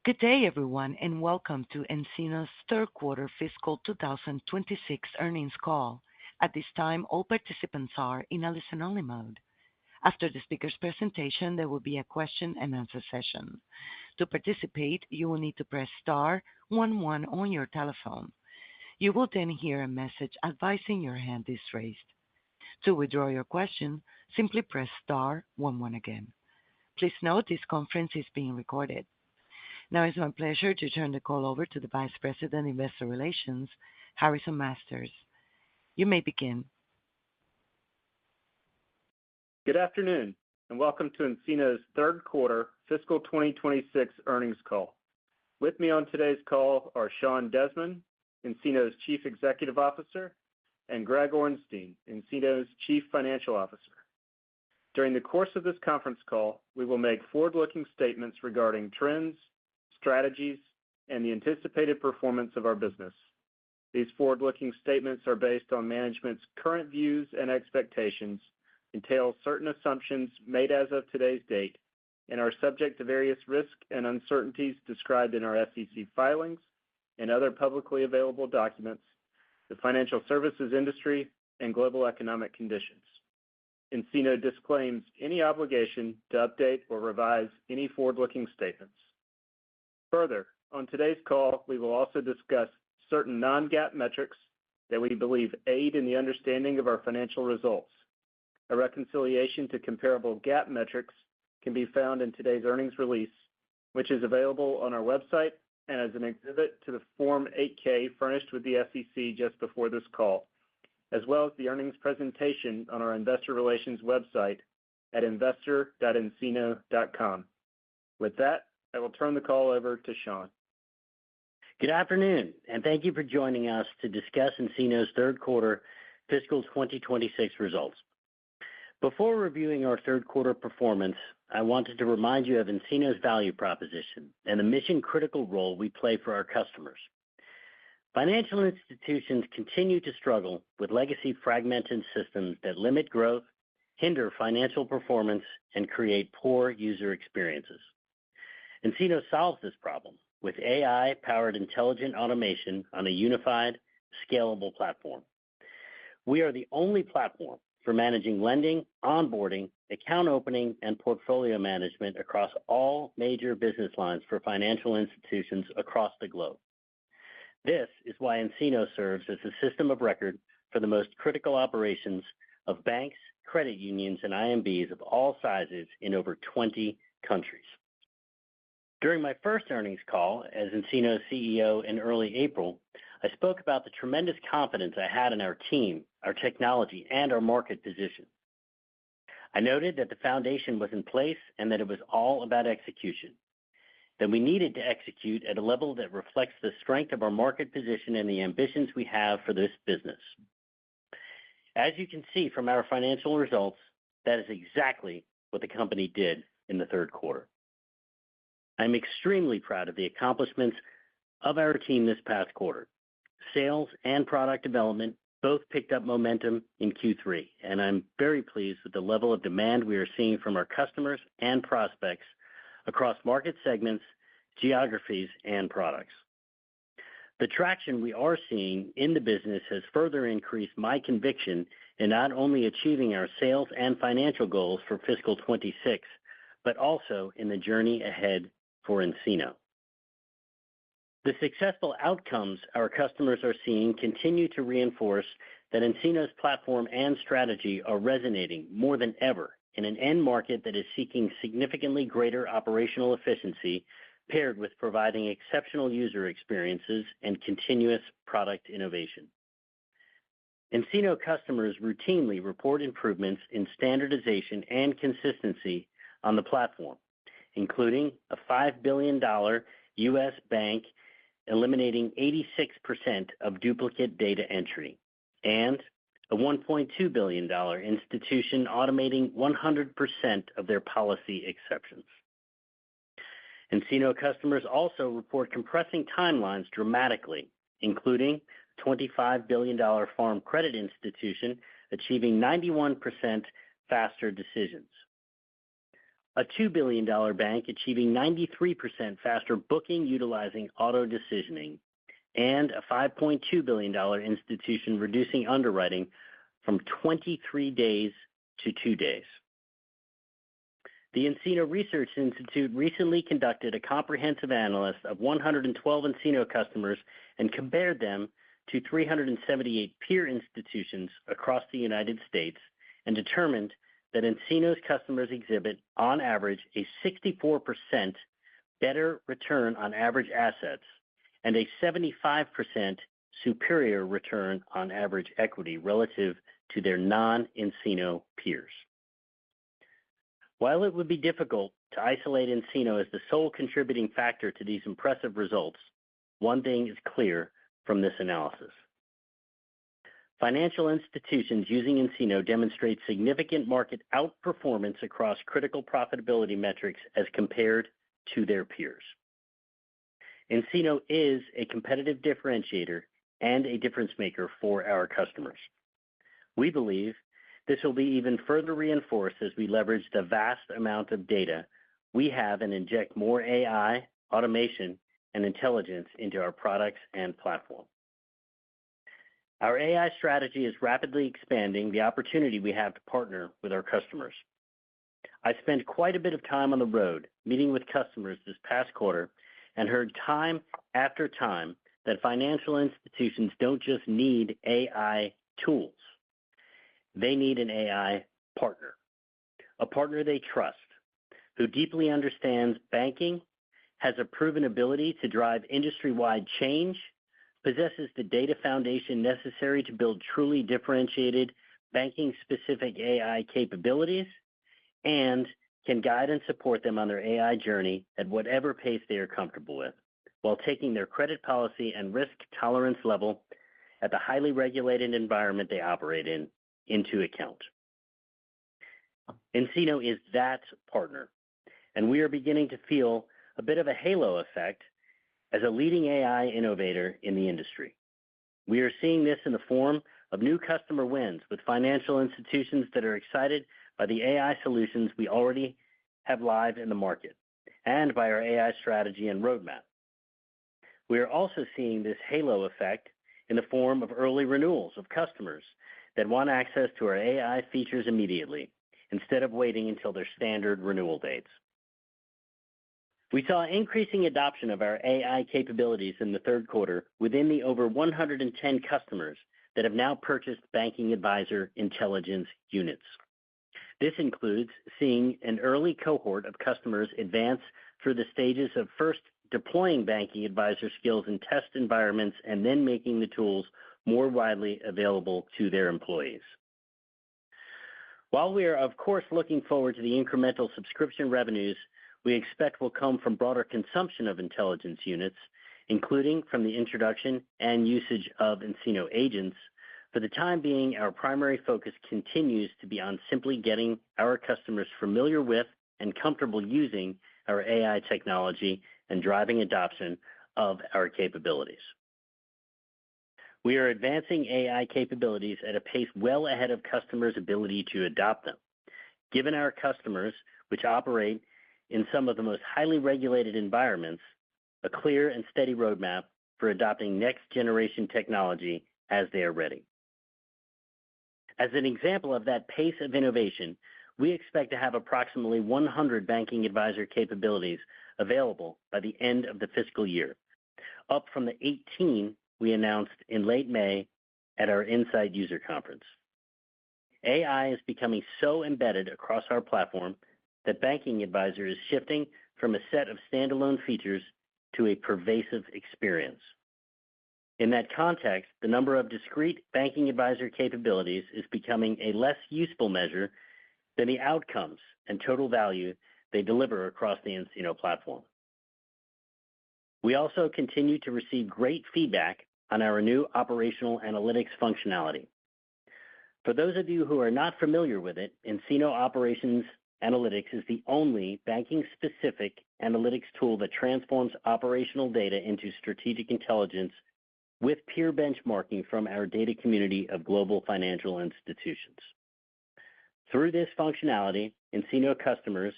Good day, everyone, and welcome to nCino's third quarter fiscal 2026 earnings call. At this time, all participants are in a listen-only mode. After the speaker's presentation, there will be a question-and-answer session. To participate, you will need to press star 11 on your telephone. You will then hear a message advising your hand is raised. To withdraw your question, simply press star 11 again. Please note this conference is being recorded. Now it's my pleasure to turn the call over to the Vice President, Investor Relations, Harrison Masters. You may begin. Good afternoon, and welcome to nCino's third quarter fiscal 2026 earnings call. With me on today's call are Sean Desmond, nCino's Chief Executive Officer, and Greg Orenstein, nCino's Chief Financial Officer. During the course of this conference call, we will make forward-looking statements regarding trends, strategies, and the anticipated performance of our business. These forward-looking statements are based on management's current views and expectations, entail certain assumptions made as of today's date, and are subject to various risks and uncertainties described in our SEC filings and other publicly available documents, the financial services industry, and global economic conditions. nCino disclaims any obligation to update or revise any forward-looking statements. Further, on today's call, we will also discuss certain non-GAAP metrics that we believe aid in the understanding of our financial results. A reconciliation to comparable GAAP metrics can be found in today's earnings release, which is available on our website and as an exhibit to the Form 8-K furnished with the SEC just before this call, as well as the earnings presentation on our investor relations website at investor.ncino.com. With that, I will turn the call over to Sean. Good afternoon, and thank you for joining us to discuss nCino's third quarter fiscal 2026 results. Before reviewing our third quarter performance, I wanted to remind you of nCino's value proposition and the mission-critical role we play for our customers. Financial institutions continue to struggle with legacy fragmented systems that limit growth, hinder financial performance, and create poor user experiences. nCino solves this problem with AI-powered intelligent automation on a unified, scalable platform. We are the only platform for managing lending, onboarding, account opening, and portfolio management across all major business lines for financial institutions across the globe. This is why nCino serves as the system of record for the most critical operations of banks, credit unions, and IMBs of all sizes in over 20 countries. During my first earnings call as nCino's CEO in early April, I spoke about the tremendous confidence I had in our team, our technology, and our market position. I noted that the foundation was in place and that it was all about execution, that we needed to execute at a level that reflects the strength of our market position and the ambitions we have for this business. As you can see from our financial results, that is exactly what the company did in the third quarter. I'm extremely proud of the accomplishments of our team this past quarter. Sales and product development both picked up momentum in Q3, and I'm very pleased with the level of demand we are seeing from our customers and prospects across market segments, geographies, and products. The traction we are seeing in the business has further increased my conviction in not only achieving our sales and financial goals for fiscal 26, but also in the journey ahead for nCino. The successful outcomes our customers are seeing continue to reinforce that nCino's platform and strategy are resonating more than ever in an end market that is seeking significantly greater operational efficiency paired with providing exceptional user experiences and continuous product innovation. nCino customers routinely report improvements in standardization and consistency on the platform, including a $5 billion U.S. bank eliminating 86% of duplicate data entry, and a $1.2 billion institution automating 100% of their policy exceptions. nCino customers also report compressing timelines dramatically, including $25 billion farm credit institution achieving 91% faster decisions. a $2 billion bank achieving 93% faster booking utilizing auto decisioning, and a $5.2 billion institution reducing underwriting from 23 days to 2 days. The nCino Research Institute recently conducted a comprehensive analysis of 112 nCino customers and compared them to 378 peer institutions across the United States and determined that nCino's customers exhibit, on average, a 64% better return on average assets and a 75% superior return on average equity relative to their non-nCino peers. While it would be difficult to isolate nCino as the sole contributing factor to these impressive results, one thing is clear from this analysis. Financial institutions using nCino demonstrate significant market outperformance across critical profitability metrics as compared to their peers. nCino is a competitive differentiator and a difference maker for our customers. We believe this will be even further reinforced as we leverage the vast amount of data we have and inject more AI, automation, and intelligence into our products and platform. Our AI strategy is rapidly expanding the opportunity we have to partner with our customers. I spent quite a bit of time on the road meeting with customers this past quarter and heard time after time that financial institutions don't just need AI tools. They need an AI partner, a partner they trust, who deeply understands banking, has a proven ability to drive industry-wide change, possesses the data foundation necessary to build truly differentiated banking-specific AI capabilities, and can guide and support them on their AI journey at whatever pace they are comfortable with, while taking their credit policy and risk tolerance level at the highly regulated environment they operate in into account. nCino is that partner, and we are beginning to feel a bit of a halo effect as a leading AI innovator in the industry. We are seeing this in the form of new customer wins with financial institutions that are excited by the AI solutions we already have live in the market and by our AI strategy and roadmap. We are also seeing this halo effect in the form of early renewals of customers that want access to our AI features immediately instead of waiting until their standard renewal dates. We saw increasing adoption of our AI capabilities in the third quarter within the over 110 customers that have now purchased Banking Advisor Intelligence units. This includes seeing an early cohort of customers advance through the stages of first deploying Banking Advisor skills in test environments and then making the tools more widely available to their employees. While we are, of course, looking forward to the incremental subscription revenues we expect will come from broader consumption of intelligence units, including from the introduction and usage of nCino agents, for the time being, our primary focus continues to be on simply getting our customers familiar with and comfortable using our AI technology and driving adoption of our capabilities. We are advancing AI capabilities at a pace well ahead of customers' ability to adopt them. Given our customers, which operate in some of the most highly regulated environments, a clear and steady roadmap for adopting next-generation technology as they are ready. As an example of that pace of innovation, we expect to have approximately 100 Banking Advisor capabilities available by the end of the fiscal year, up from the 18 we announced in late May at our Insight User Conference. AI is becoming so embedded across our platform that Banking Advisor is shifting from a set of standalone features to a pervasive experience. In that context, the number of discrete Banking Advisor capabilities is becoming a less useful measure than the outcomes and total value they deliver across the nCino platform. We also continue to receive great feedback on our new operational analytics functionality. For those of you who are not familiar with it, nCino Operations Analytics is the only banking-specific analytics tool that transforms operational data into strategic intelligence with peer benchmarking from our data community of global financial institutions. Through this functionality, nCino customers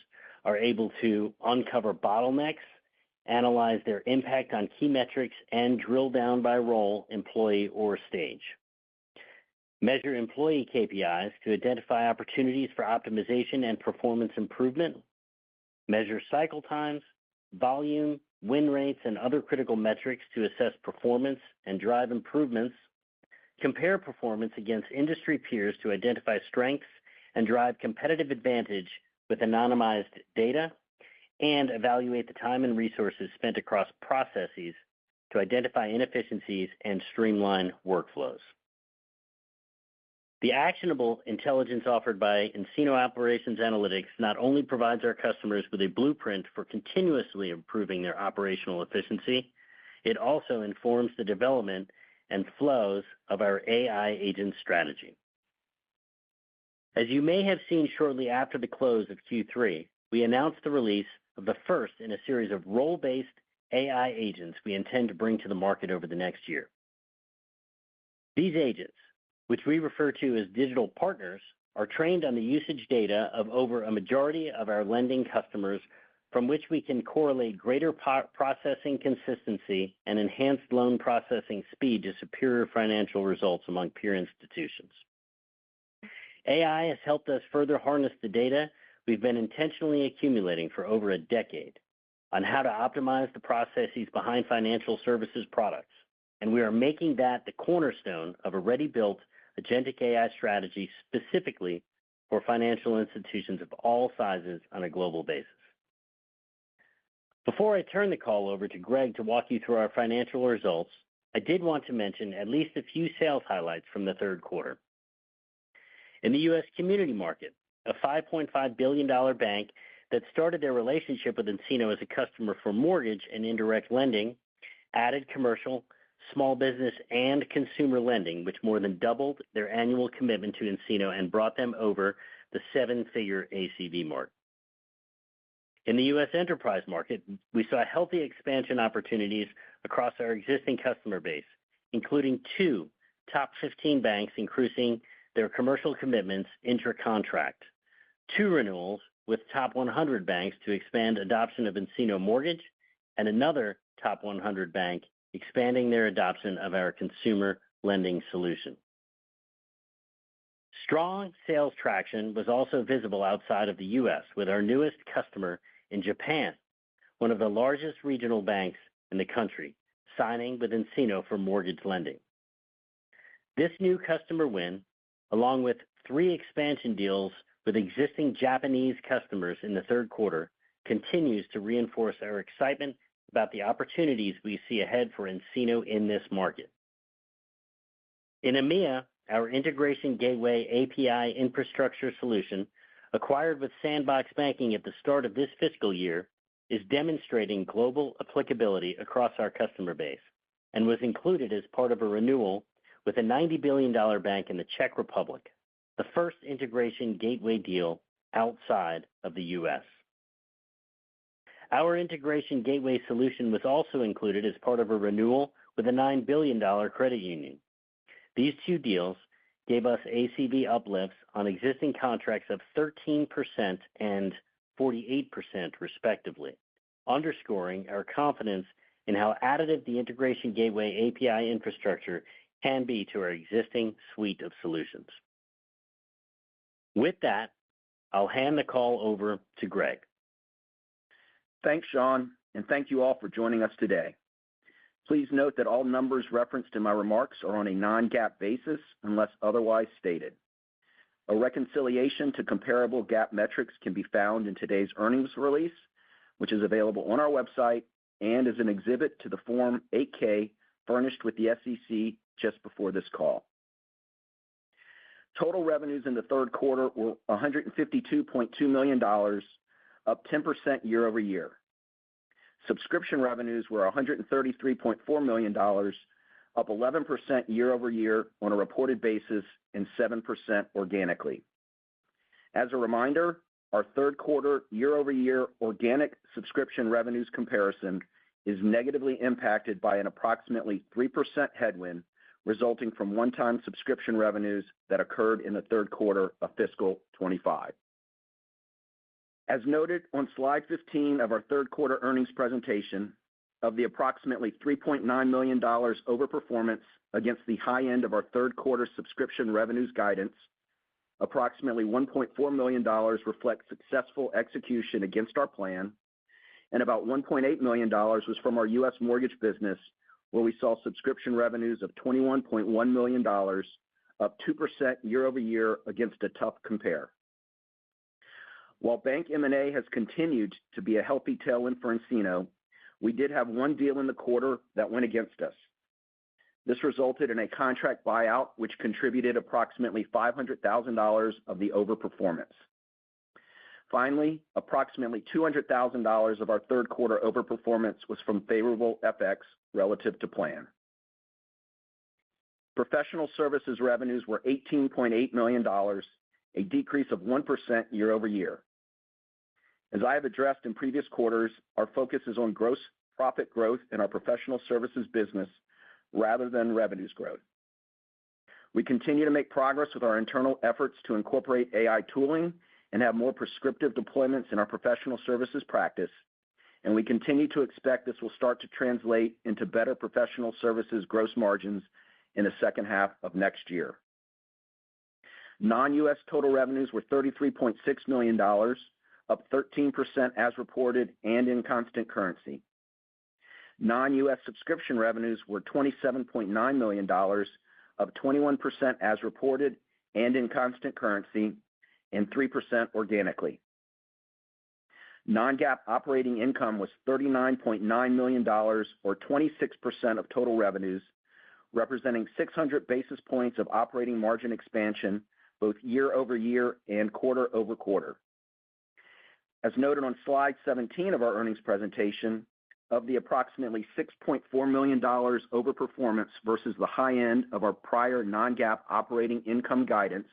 are able to uncover bottlenecks, analyze their impact on key metrics, and drill down by role, employee, or stage. Measure employee KPIs to identify opportunities for optimization and performance improvement. Measure cycle times, volume, win rates, and other critical metrics to assess performance and drive improvements. Compare performance against industry peers to identify strengths and drive competitive advantage with anonymized data, and evaluate the time and resources spent across processes to identify inefficiencies and streamline workflows. The actionable intelligence offered by nCino Operations Analytics not only provides our customers with a blueprint for continuously improving their operational efficiency, it also informs the development and flows of our AI agent strategy. As you may have seen shortly after the close of Q3, we announced the release of the first in a series of role-based AI agents we intend to bring to the market over the next year. These agents, which we refer to as digital partners, are trained on the usage data of over a majority of our lending customers, from which we can correlate greater processing consistency and enhanced loan processing speed to superior financial results among peer institutions. AI has helped us further harness the data we've been intentionally accumulating for over a decade on how to optimize the processes behind financial services products, and we are making that the cornerstone of a ready-built agentic AI strategy specifically for financial institutions of all sizes on a global basis. Before I turn the call over to Greg to walk you through our financial results, I did want to mention at least a few sales highlights from the third quarter. In the U.S. community market, a $5.5 billion bank that started their relationship with nCino as a customer for mortgage and indirect lending added commercial, small business, and consumer lending, which more than doubled their annual commitment to nCino and brought them over the seven-figure ACV mark. In the U.S. enterprise market, we saw healthy expansion opportunities across our existing customer base, including two top 15 banks increasing their commercial commitments intra-contract, two renewals with top 100 banks to expand adoption of nCino Mortgage, and another top 100 bank expanding their adoption of our consumer lending solution. Strong sales traction was also visible outside of the U.S., with our newest customer in Japan, one of the largest regional banks in the country, signing with nCino for mortgage lending. This new customer win, along with 3 expansion deals with existing Japanese customers in the third quarter, continues to reinforce our excitement about the opportunities we see ahead for nCino in this market. In EMEA, our integration gateway API infrastructure solution, acquired with Sandbox Banking at the start of this fiscal year, is demonstrating global applicability across our customer base and was included as part of a renewal with a $90 billion bank in the Czech Republic, the first integration gateway deal outside of the U.S. Our integration gateway solution was also included as part of a renewal with a $9 billion credit union. These two deals gave us ACV uplifts on existing contracts of 13% and 48% respectively, underscoring our confidence in how additive the integration gateway API infrastructure can be to our existing suite of solutions. With that, I'll hand the call over to Greg. Thanks, Sean, and thank you all for joining us today. Please note that all numbers referenced in my remarks are on a non-GAAP basis unless otherwise stated. A reconciliation to comparable GAAP metrics can be found in today's earnings release, which is available on our website and is an exhibit to the Form 8-K furnished with the SEC just before this call. Total revenues in the third quarter were $152.2 million, up 10% year over year. Subscription revenues were $133.4 million, up 11% year over year on a reported basis and 7% organically. As a reminder, our third quarter year over year organic subscription revenues comparison is negatively impacted by an approximately 3% headwind resulting from one-time subscription revenues that occurred in the third quarter of fiscal 25. As noted on slide 15 of our third quarter earnings presentation, of the approximately $3.9 million overperformance against the high end of our third quarter subscription revenues guidance, approximately $1.4 million reflects successful execution against our plan, and about $1.8 million was from our U.S. mortgage business, where we saw subscription revenues of $21.1 million, up 2% year-over-year against a tough compare. While bank M&A has continued to be a healthy tailwind for nCino, we did have one deal in the quarter that went against us. This resulted in a contract buyout, which contributed approximately $500,000 of the overperformance. Finally, approximately $200,000 of our third quarter overperformance was from favorable FX relative to plan. Professional services revenues were $18.8 million, a decrease of 1% year-over-year. As I have addressed in previous quarters, our focus is on gross profit growth in our professional services business rather than revenues growth. We continue to make progress with our internal efforts to incorporate AI tooling and have more prescriptive deployments in our professional services practice, and we continue to expect this will start to translate into better professional services gross margins in the second half of next year. Non-U.S. total revenues were $33.6 million, up 13% as reported and in constant currency. Non-U.S. subscription revenues were $27.9 million, up 21% as reported and in constant currency, and 3% organically. Non-GAAP operating income was $39.9 million, or 26% of total revenues, representing 600 basis points of operating margin expansion, both year-over-year and quarter-over-quarter. As noted on slide 17 of our earnings presentation, of the approximately $6.4 million overperformance versus the high end of our prior non-GAAP operating income guidance,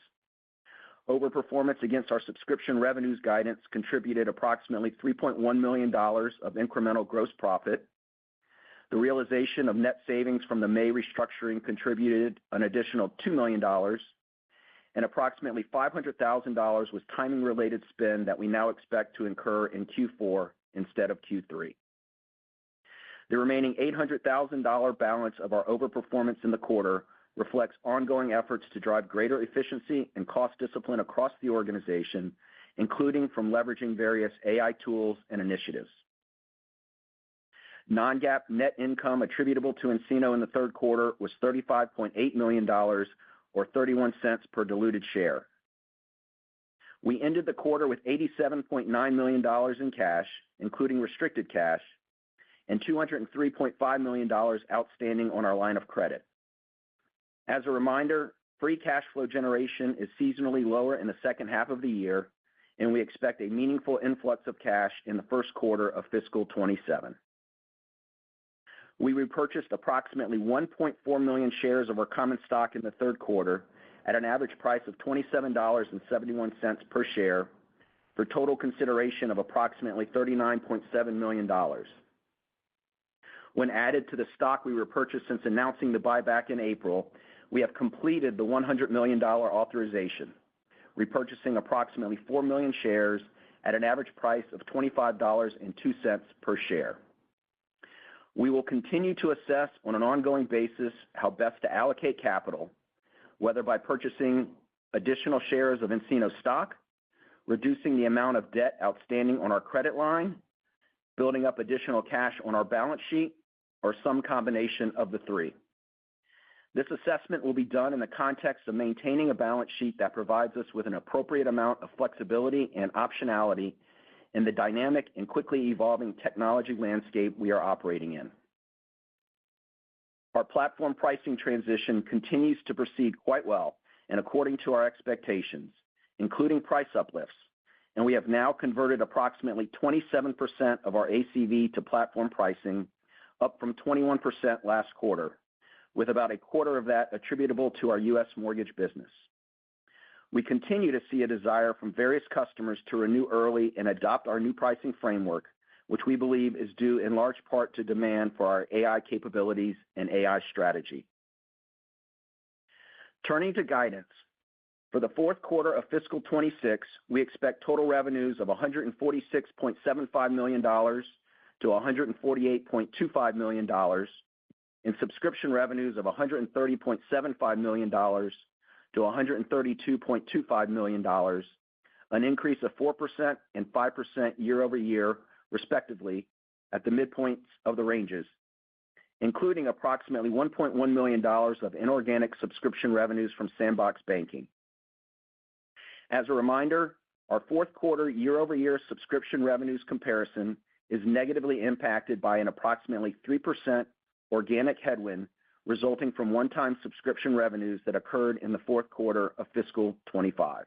overperformance against our subscription revenues guidance contributed approximately $3.1 million of incremental gross profit. The realization of net savings from the May restructuring contributed an additional $2 million, and approximately $500,000 was timing-related spend that we now expect to incur in Q4 instead of Q3. The remaining $800,000 balance of our overperformance in the quarter reflects ongoing efforts to drive greater efficiency and cost discipline across the organization, including from leveraging various AI tools and initiatives. Non-GAAP net income attributable to nCino in the third quarter was $35.8 million, or 31 cents per diluted share. We ended the quarter with $87.9 million in cash, including restricted cash, and $203.5 million outstanding on our line of credit. As a reminder, free cash flow generation is seasonally lower in the second half of the year, and we expect a meaningful influx of cash in the first quarter of fiscal 27. We repurchased approximately 1.4 million shares of our common stock in the third quarter at an average price of $27.71 per share for total consideration of approximately $39.7 million. When added to the stock we repurchased since announcing the buyback in April, we have completed the $100 million authorization, repurchasing approximately 4 million shares at an average price of $25.02 per share. We will continue to assess on an ongoing basis how best to allocate capital, whether by purchasing additional shares of nCino stock, reducing the amount of debt outstanding on our credit line, building up additional cash on our balance sheet, or some combination of the three. This assessment will be done in the context of maintaining a balance sheet that provides us with an appropriate amount of flexibility and optionality in the dynamic and quickly evolving technology landscape we are operating in. Our platform pricing transition continues to proceed quite well and according to our expectations, including price uplifts, and we have now converted approximately 27% of our ACV to platform pricing, up from 21% last quarter, with about a quarter of that attributable to our U.S. mortgage business. We continue to see a desire from various customers to renew early and adopt our new pricing framework, which we believe is due in large part to demand for our AI capabilities and AI strategy. Turning to guidance, For the fourth quarter of fiscal 26, we expect total revenues of $146.75 million to $148.25 million, and subscription revenues of $130.75 million to $132.25 million, an increase of 4% and 5% year over year, respectively, at the midpoints of the ranges, including approximately $1.1 million of inorganic subscription revenues from Sandbox Banking. As a reminder, our fourth quarter year-over-year subscription revenues comparison is negatively impacted by an approximately 3% organic headwind resulting from one-time subscription revenues that occurred in the fourth quarter of fiscal 25.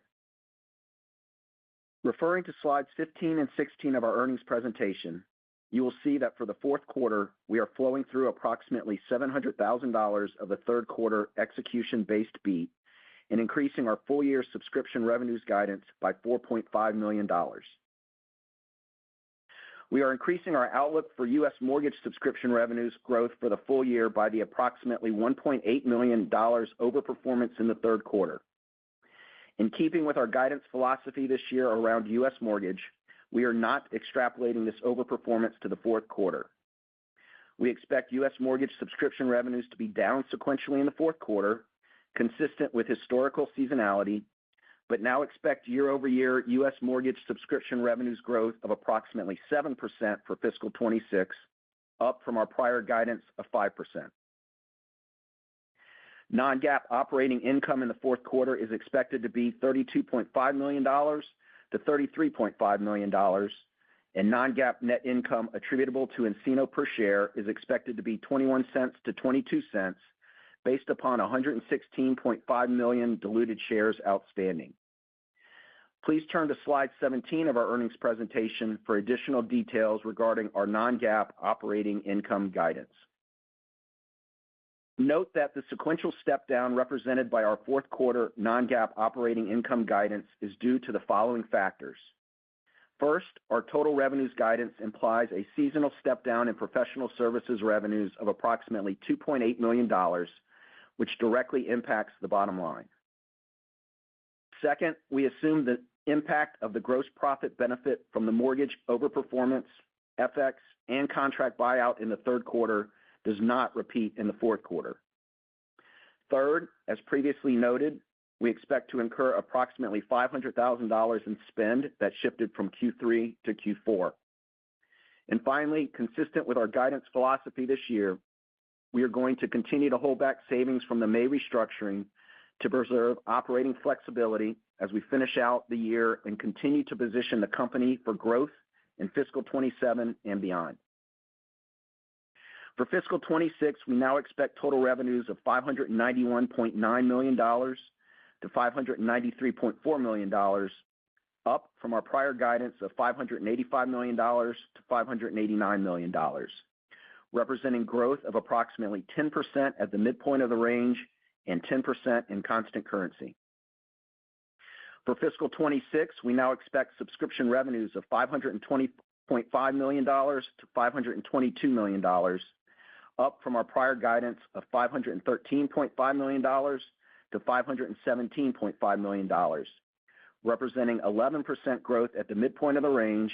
Referring to slides 15 and 16 of our earnings presentation, you will see that for the fourth quarter, we are flowing through approximately $700,000 of the third quarter execution-based beat and increasing our full-year subscription revenues guidance by $4.5 million. We are increasing our outlook for U.S. mortgage subscription revenues growth for the full year by the approximately $1.8 million overperformance in the third quarter. In keeping with our guidance philosophy this year around U.S. mortgage, we are not extrapolating this overperformance to the fourth quarter. We expect U.S. mortgage subscription revenues to be down sequentially in the fourth quarter, consistent with historical seasonality, but now expect year-over-year U.S. mortgage subscription revenues growth of approximately 7% for fiscal 26, up from our prior guidance of 5%. Non-GAAP operating income in the fourth quarter is expected to be $32.5 million to $33.5 million, and non-GAAP net income attributable to nCino per share is expected to be 21 cents to 22 cents, based upon 116.5 million diluted shares outstanding. Please turn to slide 17 of our earnings presentation for additional details regarding our non-GAAP operating income guidance. Note that the sequential step down represented by our fourth quarter non-GAAP operating income guidance is due to the following factors. First, our total revenues guidance implies a seasonal step down in professional services revenues of approximately $2.8 million, which directly impacts the bottom line. Second, we assume the impact of the gross profit benefit from the mortgage overperformance, FX, and contract buyout in the third quarter does not repeat in the fourth quarter. Third, as previously noted, we expect to incur approximately $500,000 in spend that shifted from Q3 to Q4. And finally, consistent with our guidance philosophy this year, we are going to continue to hold back savings from the May restructuring to preserve operating flexibility as we finish out the year and continue to position the company for growth in fiscal 27 and beyond. For fiscal 26, we now expect total revenues of $591.9 million to $593.4 million, up from our prior guidance of $585 million to $589 million, representing growth of approximately 10% at the midpoint of the range and 10% in constant currency. For fiscal 26, we now expect subscription revenues of $520.5 million to $522 million, up from our prior guidance of $513.5 million to $517.5 million, representing 11% growth at the midpoint of the range,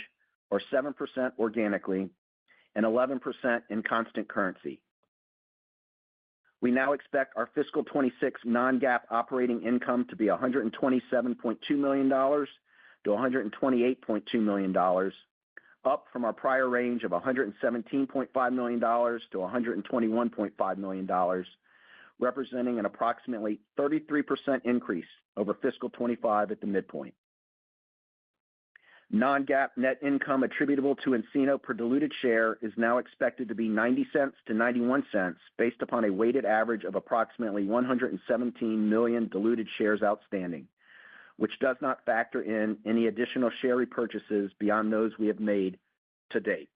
or 7% organically, and 11% in constant currency. We now expect our fiscal 26 non-GAAP operating income to be $127.2 million to $128.2 million, up from our prior range of $117.5 million to $121.5 million, representing an approximately 33% increase over fiscal 25 at the midpoint. Non-GAAP net income attributable to nCino per diluted share is now expected to be 90 cents to 91 cents, based upon a weighted average of approximately 117 million diluted shares outstanding, which does not factor in any additional share repurchases beyond those we have made to date.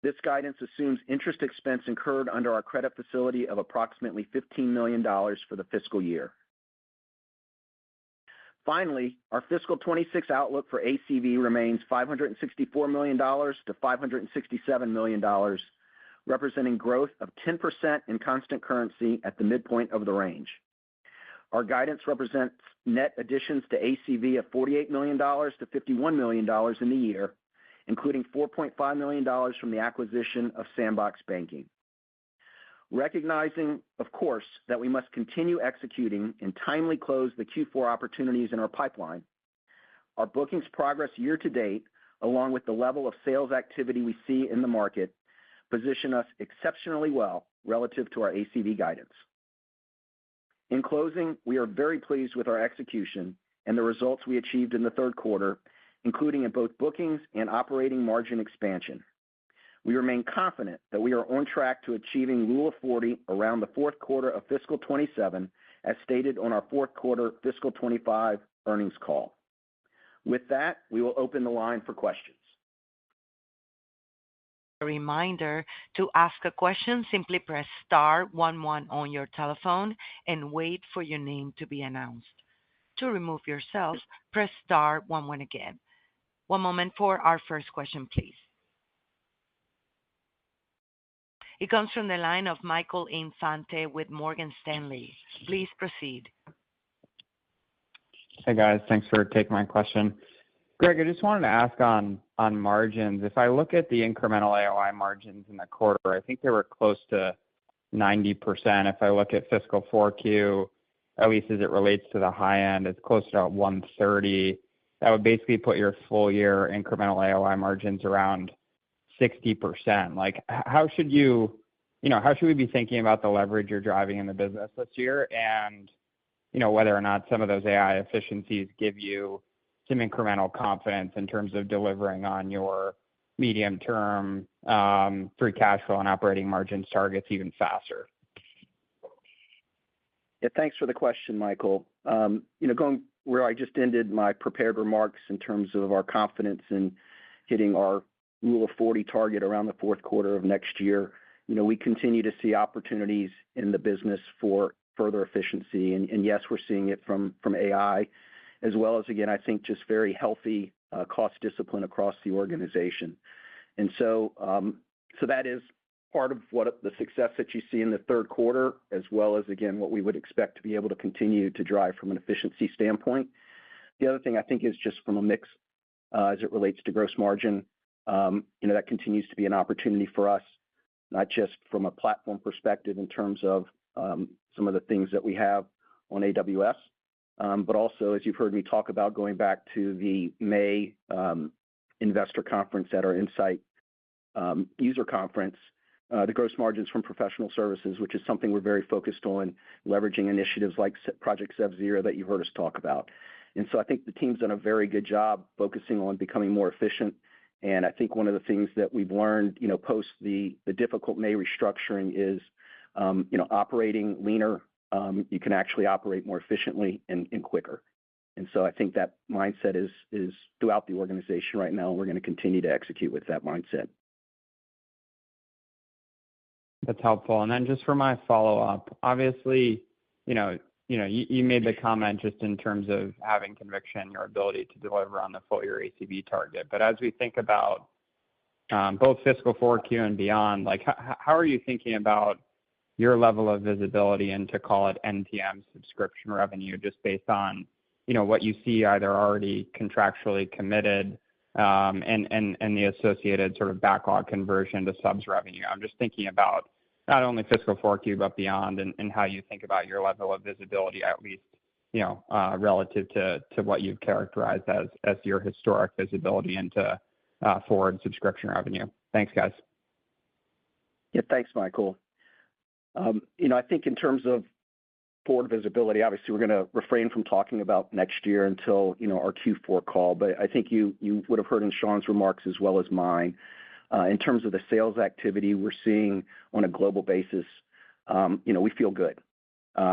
This guidance assumes interest expense incurred under our credit facility of approximately $15 million for the fiscal year. Finally, our fiscal 26 outlook for ACV remains $564 million to $567 million, representing growth of 10% in constant currency at the midpoint of the range. Our guidance represents net additions to ACV of $48 million to $51 million in the year, including $4.5 million from the acquisition of Sandbox Banking. Recognizing, of course, that we must continue executing and timely close the Q4 opportunities in our pipeline, our bookings progress year to date, along with the level of sales activity we see in the market, position us exceptionally well relative to our ACV guidance. In closing, we are very pleased with our execution and the results we achieved in the third quarter, including in both bookings and operating margin expansion. We remain confident that we are on track to achieving Rule of 40 around the fourth quarter of fiscal 27, as stated on our fourth quarter fiscal 25 earnings call. With that, we will open the line for questions. A reminder, to ask a question, simply press star 11 on your telephone and wait for your name to be announced. To remove yourself, press star 11 again. One moment for our first question, please. It comes from the line of Michael Infante with Morgan Stanley. Please proceed. Hey, guys. Thanks for taking my question. Greg, I just wanted to ask on margins. If I look at the incremental AOI margins in the quarter, I think they were close to 90%. If I look at fiscal 4Q, at least as it relates to the high end, it's close to about 130. That would basically put your full year incremental AOI margins around 60%. Like, how should we be thinking about the leverage you're driving in the business this year? And, whether or not some of those AI efficiencies give you some incremental confidence in terms of delivering on your medium-term free cash flow and operating margins targets even faster. Yeah, thanks for the question, Michael. Going where I just ended my prepared remarks in terms of our confidence in hitting our Rule of 40 target around the fourth quarter of next year, we continue to see opportunities in the business for further efficiency. And yes, we're seeing it from AI, as well as, again, I think just very healthy cost discipline across the organization. And so that is part of what the success that you see in the third quarter, as well as, again, what we would expect to be able to continue to drive from an efficiency standpoint. The other thing I think is just from a mix as it relates to gross margin, that continues to be an opportunity for us, not just from a platform perspective in terms of some of the things that we have on AWS, but also, as you've heard me talk about, going back to the May investor conference at our Insight user conference, the gross margins from professional services, which is something we're very focused on, leveraging initiatives like Project SevZero that you've heard us talk about. And so I think the team's done a very good job focusing on becoming more efficient. And I think one of the things that we've learned, post the difficult May restructuring is, operating leaner. You can actually operate more efficiently and quicker. And so I think that mindset is throughout the organization right now, and we're going to continue to execute with that mindset. That's helpful. And then just for my follow-up, obviously, you made the comment just in terms of having conviction, your ability to deliver on the full year ACV target. But as we think about both fiscal 4Q and beyond, like how are you thinking about your level of visibility into, call it, NTM subscription revenue, just based on, what you see either already contractually committed and the associated sort of backlog conversion to subs revenue? I'm just thinking about not only fiscal 4Q, but beyond, and how you think about your level of visibility, at least, relative to what you've characterized as your historic visibility into forward subscription revenue. Thanks, guys. Yeah, thanks, Michael. I think in terms of forward visibility, obviously we're going to refrain from talking about next year until, our Q4 call. But I think you would have heard in Sean's remarks as well as mine, in terms of the sales activity we're seeing on a global basis, we feel good.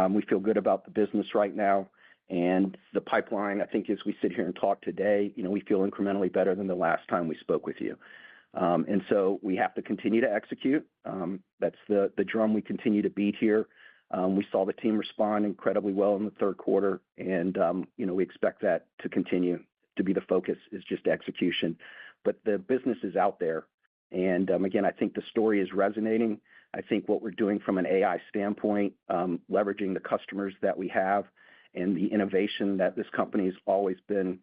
We feel good about the business right now. And the pipeline, I think as we sit here and talk today, we feel incrementally better than the last time we spoke with you. And so we have to continue to execute. That's the drum we continue to beat here. We saw the team respond incredibly well in the third quarter, and we expect that to continue to be the focus, is just execution. But the business is out there, and again, I think the story is resonating. I think what we're doing from an AI standpoint, leveraging the customers that we have, and the innovation that this company's always been,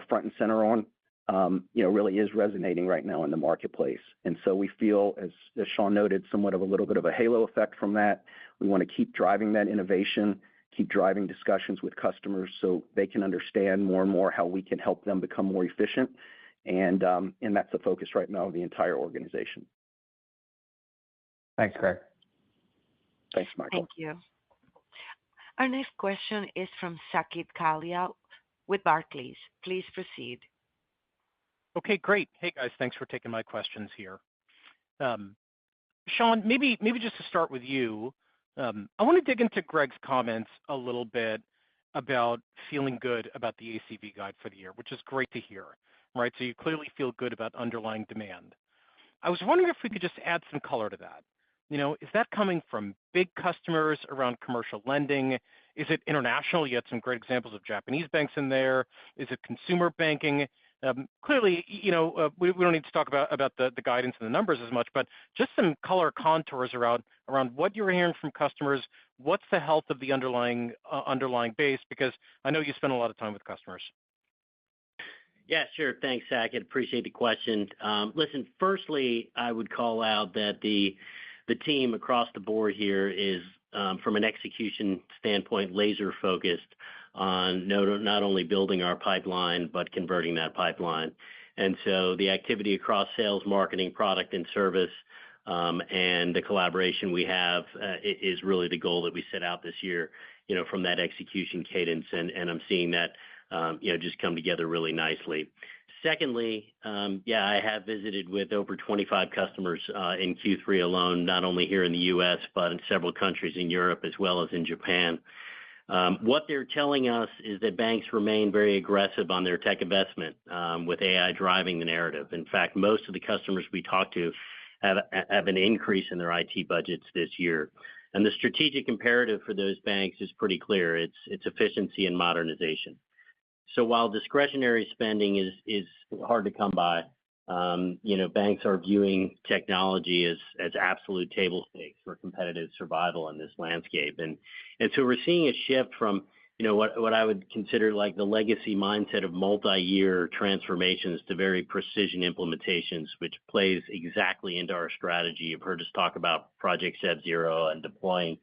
front and center on, really is resonating right now in the marketplace. And so we feel, as Sean noted, somewhat of a little bit of a halo effect from that. We want to keep driving that innovation, keep driving discussions with customers so they can understand more and more how we can help them become more efficient. And that's the focus right now of the entire organization. Thanks, Greg. Thanks, Michael. Thank you. Our next question is from Saket Kalia with Barclays. Please proceed. Okay, great. Hey, guys, thanks for taking my questions here. Sean, maybe just to start with you, I want to dig into Greg's comments a little bit about feeling good about the ACV guide for the year, which is great to hear, right? So you clearly feel good about underlying demand. I was wondering if we could just add some color to that. Is that coming from big customers around commercial lending? Is it international? You had some great examples of Japanese banks in there. Is it consumer banking? Clearly, we don't need to talk about the guidance and the numbers as much, but just some color contours around what you're hearing from customers. What's the health of the underlying base? Because I know you spend a lot of time with customers. Yeah, sure. Thanks, Saket. Appreciate the question. Listen, firstly, I would call out that the team across the board here is, from an execution standpoint, laser focused on not only building our pipeline, but converting that pipeline. And so the activity across sales, marketing, product, and service, and the collaboration we have is really the goal that we set out this year, from that execution cadence. And I'm seeing that, just come together really nicely. Secondly, I have visited with over 25 customers in Q3 alone, not only here in the U.S., but in several countries in Europe as well as in Japan. What they're telling us is that banks remain very aggressive on their tech investment, with AI driving the narrative. In fact, most of the customers we talk to have an increase in their IT budgets this year. And the strategic imperative for those banks is pretty clear. It's efficiency and modernization. So while discretionary spending is hard to come by, banks are viewing technology as absolute table stakes for competitive survival in this landscape. And so we're seeing a shift from, what I would consider like the legacy mindset of multi-year transformations to very precision implementations, which plays exactly into our strategy. You've heard us talk about Project SevZero and deploying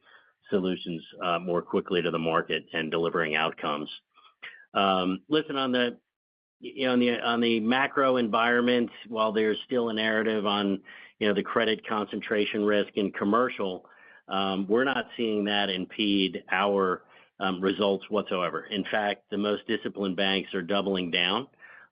solutions more quickly to the market and delivering outcomes. Listen, on the macro environment, while there's still a narrative on, the credit concentration risk in commercial, we're not seeing that impede our results whatsoever. In fact, the most disciplined banks are doubling down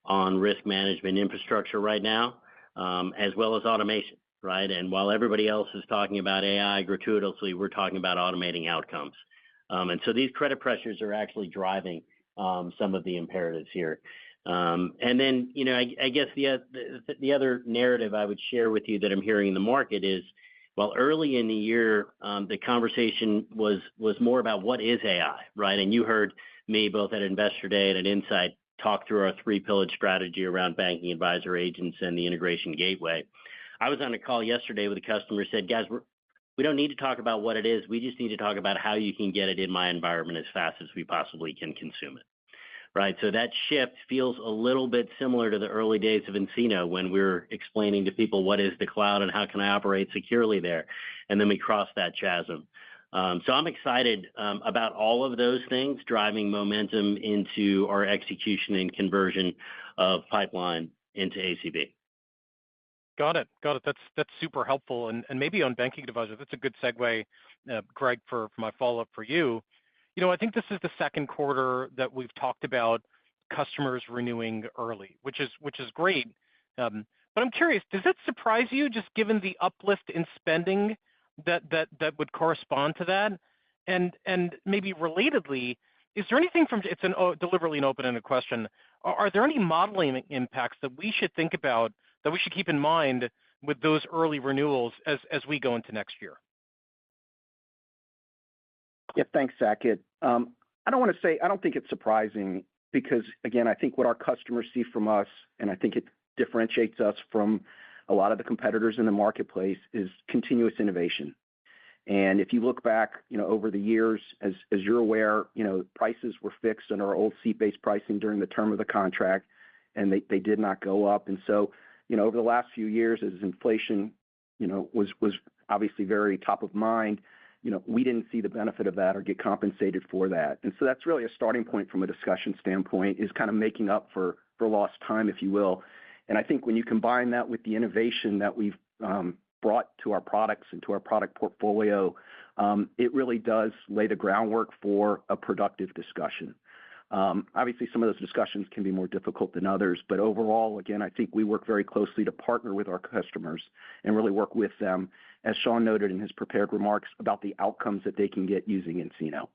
on risk management infrastructure right now, as well as automation, right? And while everybody else is talking about AI gratuitously, we're talking about automating outcomes. And so these credit pressures are actually driving some of the imperatives here. And then, I guess the other narrative I would share with you that I'm hearing in the market is, while early in the year, the conversation was more about what is AI, right? And you heard me both at Investor Day and at Insight talk through our three-pillared strategy around banking advisor agents and the integration gateway. I was on a call yesterday with a customer who said, guys, we don't need to talk about what it is. We just need to talk about how you can get it in my environment as fast as we possibly can consume it. Right. So that shift feels a little bit similar to the early days of nCino when we were explaining to people what is the cloud and how can I operate securely there. And then we crossed that chasm. So I'm excited about all of those things driving momentum into our execution and conversion of pipeline into ACV. Got it. That's super helpful. And maybe on banking advisor, that's a good segue, Greg, for my follow-up for you. I think this is the second quarter that we've talked about customers renewing early, which is great. But I'm curious, does that surprise you, just given the uplift in spending that would correspond to that? And maybe relatedly, is there anything it's deliberately an open-ended question. Are there any modeling impacts that we should think about, that we should keep in mind with those early renewals as we go into next year? Yeah, thanks, Saket. I don't think it's surprising because, again, I think what our customers see from us, and I think it differentiates us from a lot of the competitors in the marketplace, is continuous innovation. And if you look back, over the years, as you're aware, prices were fixed in our old seat-based pricing during the term of the contract, and they did not go up. And so, over the last few years, as inflation, was obviously very top of mind, we didn't see the benefit of that or get compensated for that. And so that's really a starting point from a discussion standpoint, is kind of making up for lost time, if you will. And I think when you combine that with the innovation that we've brought to our products and to our product portfolio, it really does lay the groundwork for a productive discussion. Obviously, some of those discussions can be more difficult than others, but overall, again, I think we work very closely to partner with our customers and really work with them, as Sean noted in his prepared remarks, about the outcomes that they can get using nCino.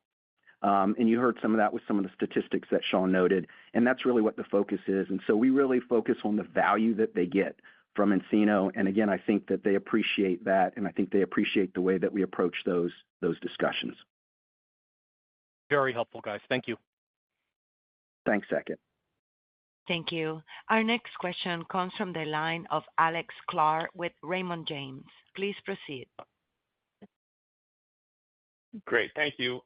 And you heard some of that with some of the statistics that Sean noted, and that's really what the focus is. And so we really focus on the value that they get from nCino. And again, I think that they appreciate that, and I think they appreciate the way that we approach those discussions. Very helpful, guys. Thank you. Thanks, Saket. Thank you. Our next question comes from the line of Alex Sklar with Raymond James. Please proceed. Great. Thank you.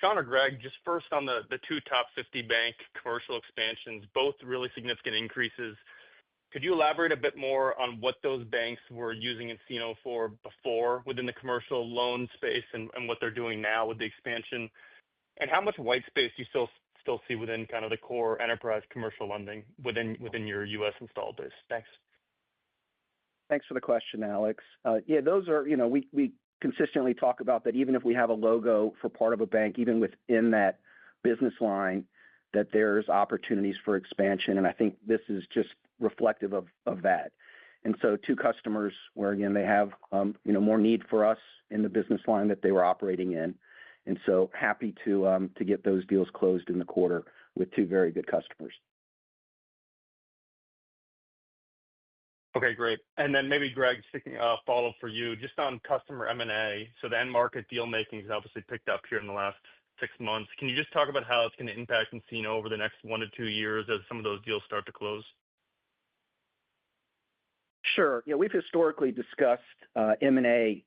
Sean or Greg, just first on the two top 50 bank commercial expansions, both really significant increases. Could you elaborate a bit more on what those banks were using nCino for before within the commercial loan space and what they're doing now with the expansion? And how much white space do you still see within kind of the core enterprise commercial lending within your U.S. installed base? Thanks. Thanks for the question, Alex. Yeah, those are, we consistently talk about that even if we have a logo for part of a bank, even within that business line, that there's opportunities for expansion. And I think this is just reflective of that. And so two customers where, again, they have, more need for us in the business line that they were operating in. And so happy to get those deals closed in the quarter with two very good customers. Okay, great. And then maybe, Greg, sticking a follow-up for you, just on customer M&A. So the end market deal making has obviously picked up here in the last 6 months. Can you just talk about how it's going to impact nCino over the next 1 to 2 years as some of those deals start to close? Sure. Yeah, we've historically discussed M&A,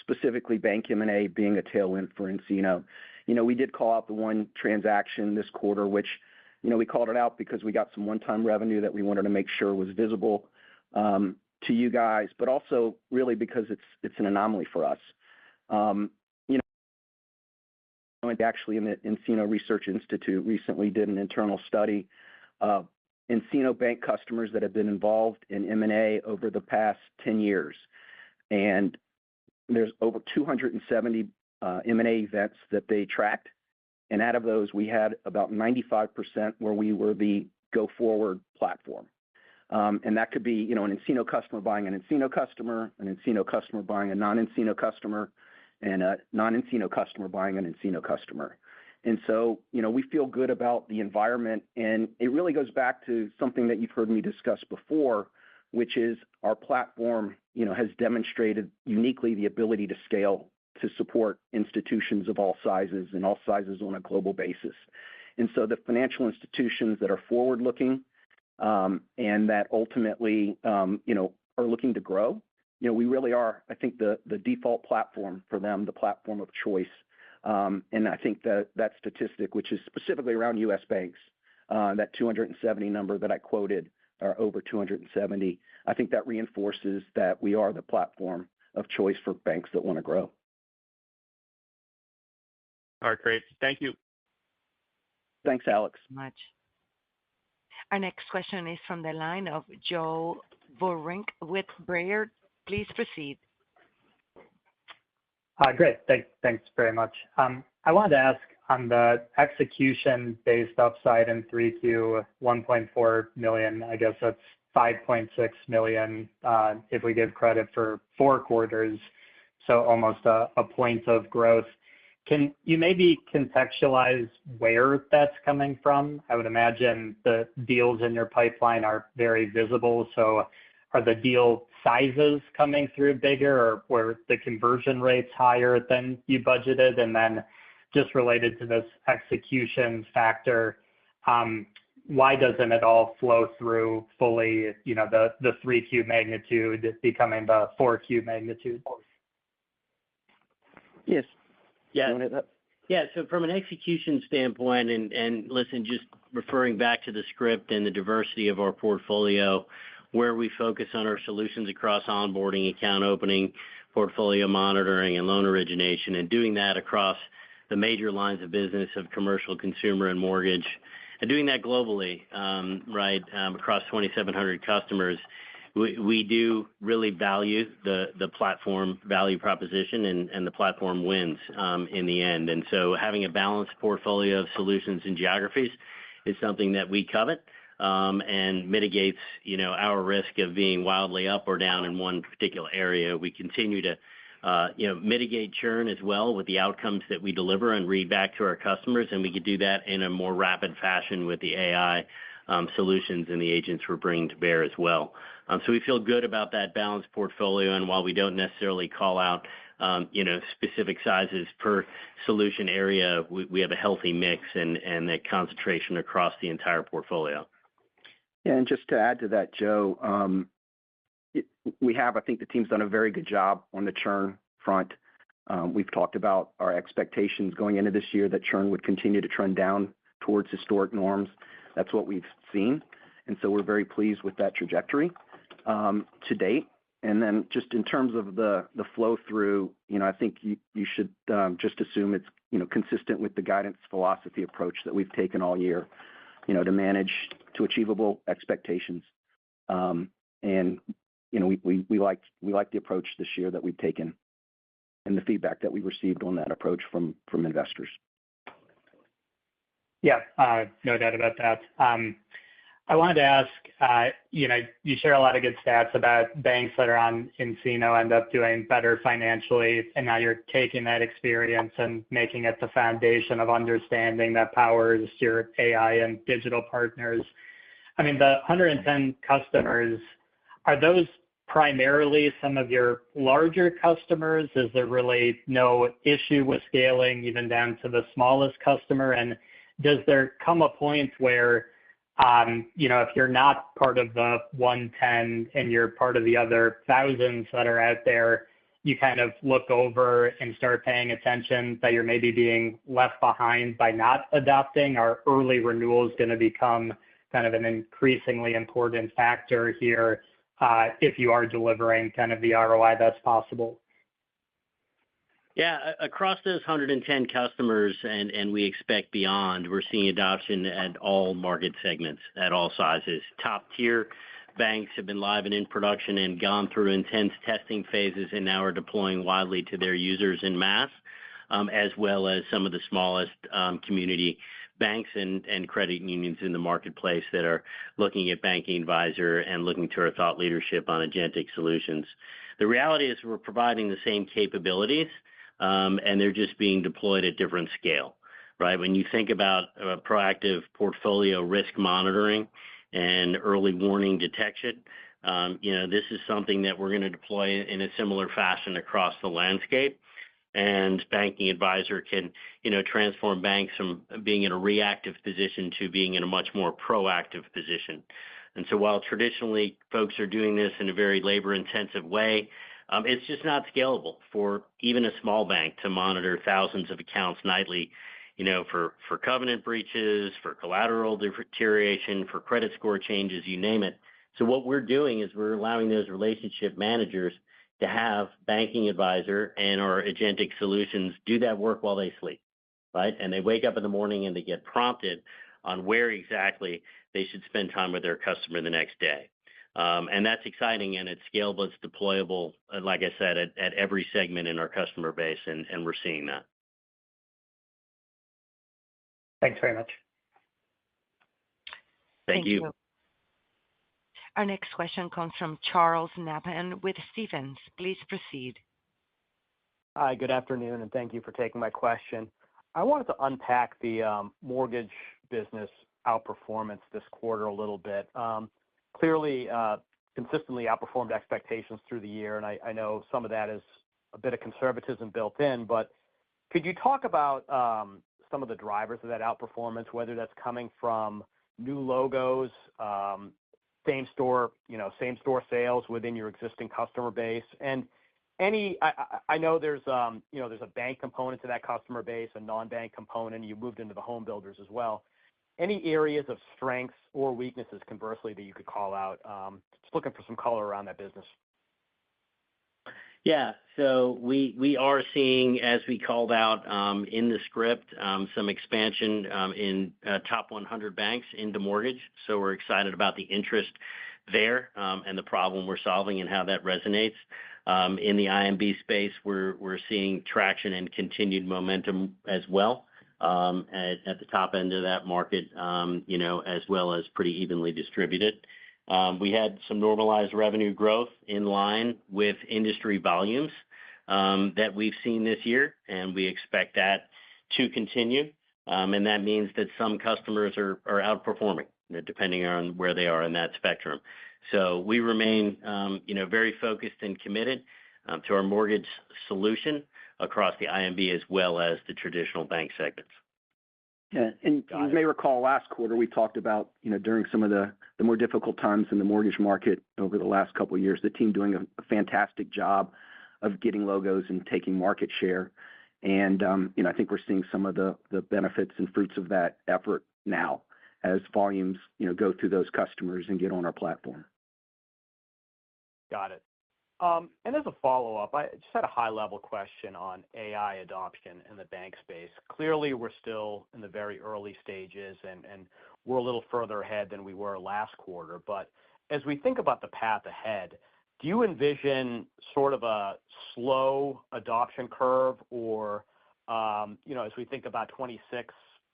specifically bank M&A, being a tailwind for nCino. We did call out the one transaction this quarter, which, we called it out because we got some one-time revenue that we wanted to make sure was visible to you guys, but also really because it's an anomaly for us. Actually, in the nCino Research Institute recently did an internal study of nCino bank customers that have been involved in M&A over the past 10 years. And there's over 270 M&A events that they tracked. And out of those, we had about 95% where we were the go-forward platform. And that could be, an nCino customer buying an nCino customer buying a non-nCino customer, and a non-nCino customer buying an nCino customer. And so, we feel good about the environment. And it really goes back to something that you've heard me discuss before, which is our platform, has demonstrated uniquely the ability to scale to support institutions of all sizes and all sizes on a global basis. And so the financial institutions that are forward-looking and that ultimately, are looking to grow, we really are, I think, the default platform for them, the platform of choice. And I think that statistic, which is specifically around U.S. banks, that 270 number that I quoted, or over 270, I think that reinforces that we are the platform of choice for banks that want to grow. All right, great. Thank you. Thanks, Alex. Much. Our next question is from the line of Joe Vruwink with Baird. Please proceed. Great. Thanks very much. I wanted to ask on the execution-based upside in 3Q, $1.4 million, I guess that's $5.6 million if we give credit for 4 quarters, so almost a point of growth. Can you maybe contextualize where that's coming from? I would imagine the deals in your pipeline are very visible. So are the deal sizes coming through bigger, or were the conversion rates higher than you budgeted? And then just related to this execution factor, why doesn't it all flow through fully, the 3Q magnitude becoming the 4Q magnitude? Yes. Yeah. You want to hit that? Yeah. So from an execution standpoint, and listen, just referring back to the script and the diversity of our portfolio, where we focus on our solutions across onboarding, account opening, portfolio monitoring, and loan origination, and doing that across the major lines of business of commercial, consumer, and mortgage, and doing that globally, across 2,700 customers. We do really value the platform value proposition, and the platform wins in the end. And so having a balanced portfolio of solutions and geographies is something that we covet, and mitigates, our risk of being wildly up or down in one particular area. We continue to, mitigate churn as well with the outcomes that we deliver and read back to our customers, and we could do that in a more rapid fashion with the AI solutions and the agents we're bringing to bear as well. So we feel good about that balanced portfolio, and while we don't necessarily call out, specific sizes per solution area, we have a healthy mix and that concentration across the entire portfolio. Yeah, and just to add to that, Joe, I think the team's done a very good job on the churn front. We've talked about our expectations going into this year that churn would continue to trend down towards historic norms. That's what we've seen, and so we're very pleased with that trajectory to date. And then just in terms of the flow through, I think you should just assume it's consistent with the guidance philosophy approach that we've taken all year, to manage to achievable expectations. And we like the approach this year that we've taken, and the feedback that we received on that approach from investors. Yeah, no doubt about that. I wanted to ask, you share a lot of good stats about banks that are on nCino end up doing better financially, and now you're taking that experience and making it the foundation of understanding that powers your AI and digital partners. I mean, the 110 customers, are those primarily some of your larger customers? Is there really no issue with scaling even down to the smallest customer? And does there come a point where, if you're not part of the 110 and you're part of the other thousands that are out there, you kind of look over and start paying attention that you're maybe being left behind by not adopting? Are early renewals going to become kind of an increasingly important factor here if you are delivering kind of the ROI that's possible? Yeah, across those 110 customers, and we expect beyond, we're seeing adoption at all market segments, at all sizes. Top-tier banks have been live and in production and gone through intense testing phases and now are deploying widely to their users en masse, as well as some of the smallest community banks and credit unions in the marketplace that are looking at Banking Advisor and looking to our thought leadership on agentic solutions. The reality is we're providing the same capabilities, and they're just being deployed at different scale, right? When you think about proactive portfolio risk monitoring and early warning detection, this is something that we're going to deploy in a similar fashion across the landscape. And Banking Advisor can, transform banks from being in a reactive position to being in a much more proactive position. And so while traditionally folks are doing this in a very labor-intensive way, it's just not scalable for even a small bank to monitor thousands of accounts nightly, for covenant breaches, for collateral deterioration, for credit score changes, you name it. So what we're doing is we're allowing those relationship managers to have Banking Advisor and our agentic solutions do that work while they sleep, right? And they wake up in the morning and they get prompted on where exactly they should spend time with their customer the next day. And that's exciting, and it's scalable, it's deployable, like I said, at every segment in our customer base, and we're seeing that. Thanks very much. Thank you. Our next question comes from Charles Nabhan with Stephens. Please proceed. Hi, good afternoon, and thank you for taking my question. I wanted to unpack the mortgage business outperformance this quarter a little bit. Clearly, consistently outperformed expectations through the year, and I know some of that is a bit of conservatism built in, but could you talk about some of the drivers of that outperformance, whether that's coming from new logos, same store sales within your existing customer base? And I know there's there's a bank component to that customer base, a non-bank component. You moved into the home builders as well. Any areas of strengths or weaknesses, conversely, that you could call out? Just looking for some color around that business. Yeah. So we are seeing, as we called out in the script, some expansion in top 100 banks into mortgage. So we're excited about the interest there and the problem we're solving and how that resonates. In the IMB space, we're seeing traction and continued momentum as well at the top end of that market, as well as pretty evenly distributed. We had some normalized revenue growth in line with industry volumes that we've seen this year, and we expect that to continue. And that means that some customers are outperforming, depending on where they are in that spectrum. So we remain, very focused and committed to our mortgage solution across the IMB as well as the traditional bank segments. Yeah, and you may recall last quarter we talked about, during some of the more difficult times in the mortgage market over the last couple of years, the team doing a fantastic job of getting logos and taking market share. And, I think we're seeing some of the benefits and fruits of that effort now as volumes, go through those customers and get on our platform. Got it. And as a follow-up, I just had a high-level question on AI adoption in the bank space. Clearly, we're still in the very early stages, and we're a little further ahead than we were last quarter. But as we think about the path ahead, do you envision sort of a slow adoption curve, or, as we think about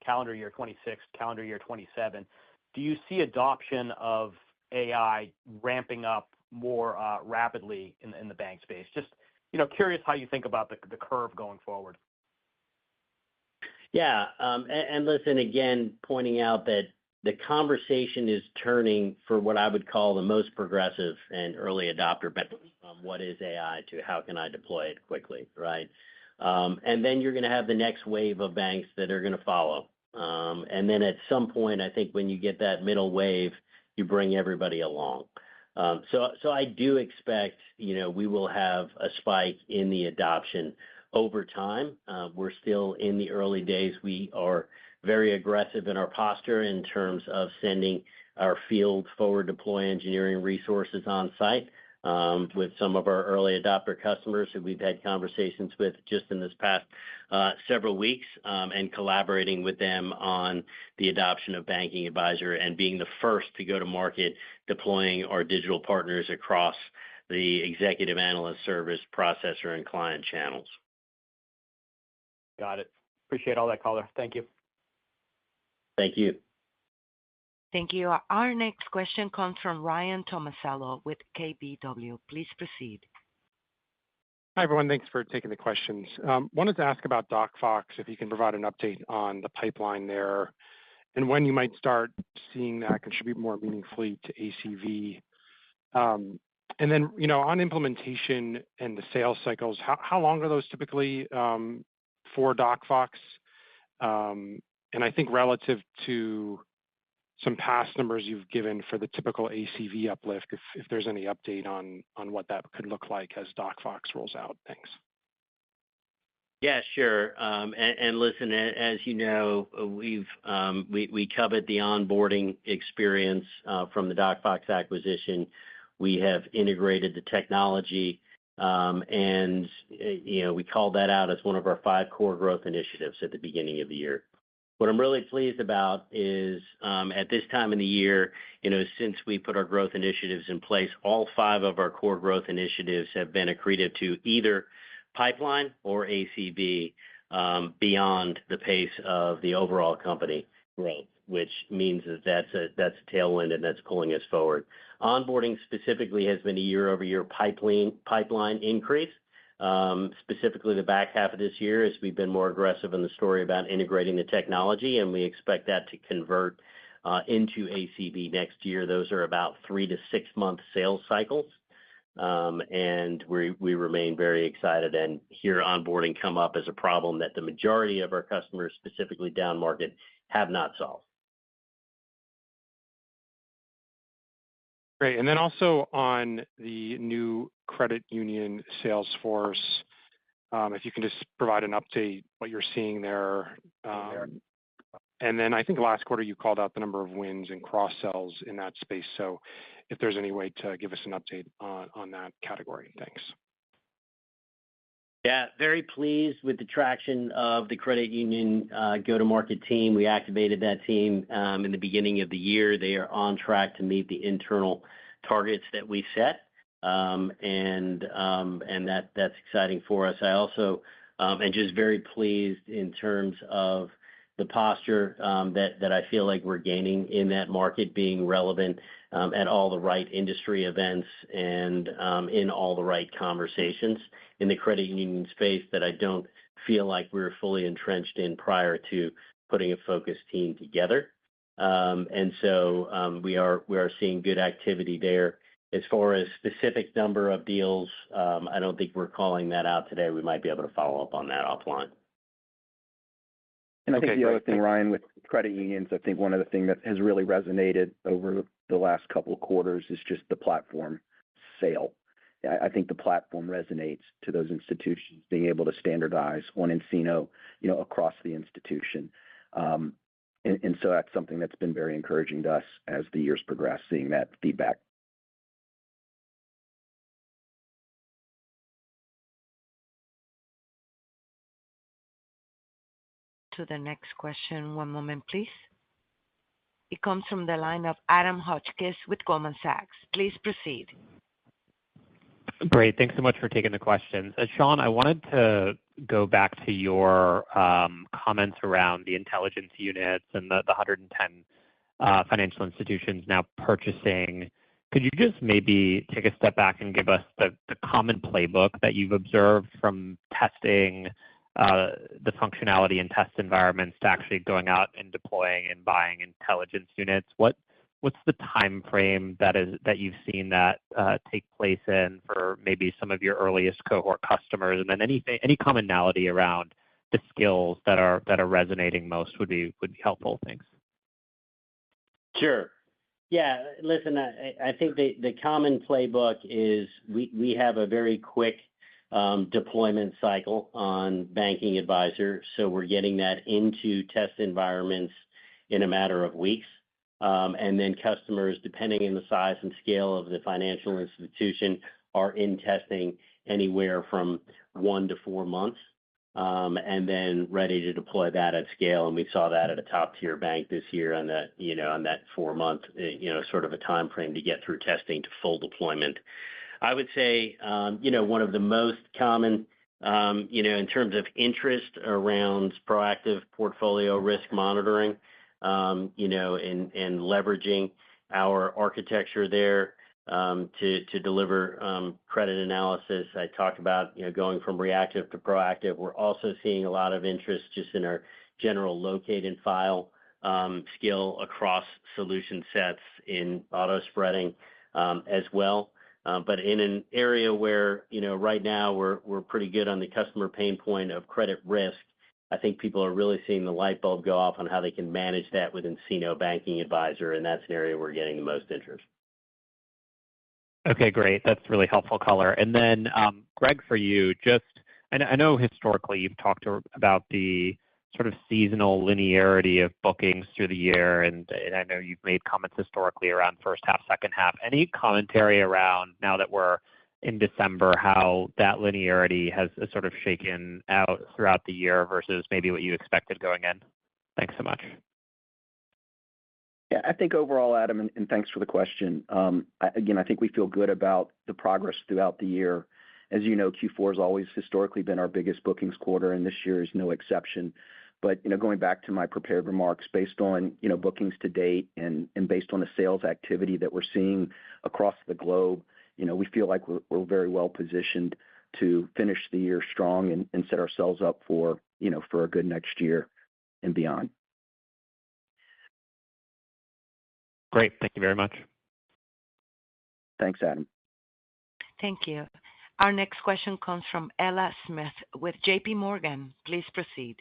calendar year 26, calendar year 27, do you see adoption of AI ramping up more rapidly in the bank space? Just, curious how you think about the curve going forward. Yeah. And listen, again, pointing out that the conversation is turning for what I would call the most progressive and early adopter, but what is AI to how can I deploy it quickly, right? And then you're going to have the next wave of banks that are going to follow. And then at some point, I think when you get that middle wave, you bring everybody along. So I do expect, we will have a spike in the adoption over time. We're still in the early days. We are very aggressive in our posture in terms of sending our field forward deploy engineering resources on site with some of our early adopter customers who we've had conversations with just in this past several weeks, and collaborating with them on the adoption of Banking Advisor and being the first to go to market, deploying our digital partners across the executive analyst service, processor, and client channels. Got it. Appreciate all that color. Thank you. Thank you. Thank you. Our next question comes from Ryan Tomasello with KBW. Please proceed. Hi, everyone. Thanks for taking the questions. Wanted to ask about DocFox, if you can provide an update on the pipeline there and when you might start seeing that contribute more meaningfully to ACV. And then, on implementation and the sales cycles, how long are those typically for DocFox? And I think relative to some past numbers you've given for the typical ACV uplift, if there's any update on what that could look like as DocFox rolls out. Thanks. Yeah, sure. And listen, as you know, we covered the onboarding experience from the DocFox acquisition. We have integrated the technology, and we called that out as one of our 5 core growth initiatives at the beginning of the year. What I'm really pleased about is at this time of the year, since we put our growth initiatives in place, all 5 of our core growth initiatives have been accretive to either pipeline or ACV beyond the pace of the overall company growth, which means that's a tailwind and that's pulling us forward. Onboarding specifically has been a year-over-year pipeline increase. Specifically the back half of this year as we've been more aggressive in the story about integrating the technology, and we expect that to convert into ACV next year. Those are about 3 to 6 month sales cycles, and we remain very excited and hear onboarding come up as a problem that the majority of our customers, specifically down market, have not solved. Great. And then also on the new credit union sales force, if you can just provide an update, what you're seeing there. And then I think last quarter you called out the number of wins and cross-sells in that space. So if there's any way to give us an update on that category. Thanks. Yeah, very pleased with the traction of the credit union go-to-market team. We activated that team in the beginning of the year. They are on track to meet the internal targets that we set, and that's exciting for us. I also am just very pleased in terms of the posture that I feel like we're gaining in that market, being relevant at all the right industry events and in all the right conversations in the credit union space that I don't feel like we were fully entrenched in prior to putting a focused team together. And so we are seeing good activity there. As far as specific number of deals, I don't think we're calling that out today. We might be able to follow up on that offline. And I think the other thing, Ryan, with credit unions, I think one of the things that has really resonated over the last couple of quarters is just the platform sale. I think the platform resonates to those institutions, being able to standardize on nCino, across the institution. And so that's something that's been very encouraging to us as the years progress, seeing that feedback. To the next question. One moment, please. It comes from the line of Adam Hotchkiss with Goldman Sachs. Please proceed. Great. Thanks so much for taking the questions. Sean, I wanted to go back to your comments around the intelligence units and the 110 financial institutions now purchasing. Could you just maybe take a step back and give us the common playbook that you've observed from testing the functionality in test environments to actually going out and deploying and buying intelligence units? What's the time frame that you've seen that take place in for maybe some of your earliest cohort customers? And then any commonality around the skills that are resonating most would be helpful. Thanks. Sure. Yeah. Listen, I think the common playbook is we have a very quick deployment cycle on Banking Advisor. So we're getting that into test environments in a matter of weeks. And then customers, depending on the size and scale of the financial institution, are in testing anywhere from 1 to 4 months, and then ready to deploy that at scale. And we saw that at a top-tier bank this year on that, on that 4-month, sort of a time frame to get through testing to full deployment. I would say, one of the most common, in terms of interest around proactive portfolio risk monitoring, and leveraging our architecture there to deliver credit analysis. I talked about, going from reactive to proactive. We're also seeing a lot of interest just in our general locate and file skill across solution sets in auto spreading as well. But in an area where, right now we're pretty good on the customer pain point of credit risk, I think people are really seeing the light bulb go off on how they can manage that with nCino Banking Advisor, and that's an area we're getting the most interest. Okay, great. That's really helpful color. And then, Greg, for you, I know historically you've talked about the sort of seasonal linearity of bookings through the year, and I know you've made comments historically around first half, second half. Any commentary around, now that we're in December, how that linearity has sort of shaken out throughout the year versus maybe what you expected going in? Thanks so much. Yeah, I think overall, Adam, and thanks for the question. I think we feel good about the progress throughout the year. As you know, Q4 has always historically been our biggest bookings quarter, and this year is no exception. But, going back to my prepared remarks, based on, bookings to date and based on the sales activity that we're seeing across the globe, we feel like we're very well positioned to finish the year strong and set ourselves up for a good next year and beyond. Great. Thank you very much. Thanks, Adam. Thank you. Our next question comes from Ella Smith with JP Morgan. Please proceed.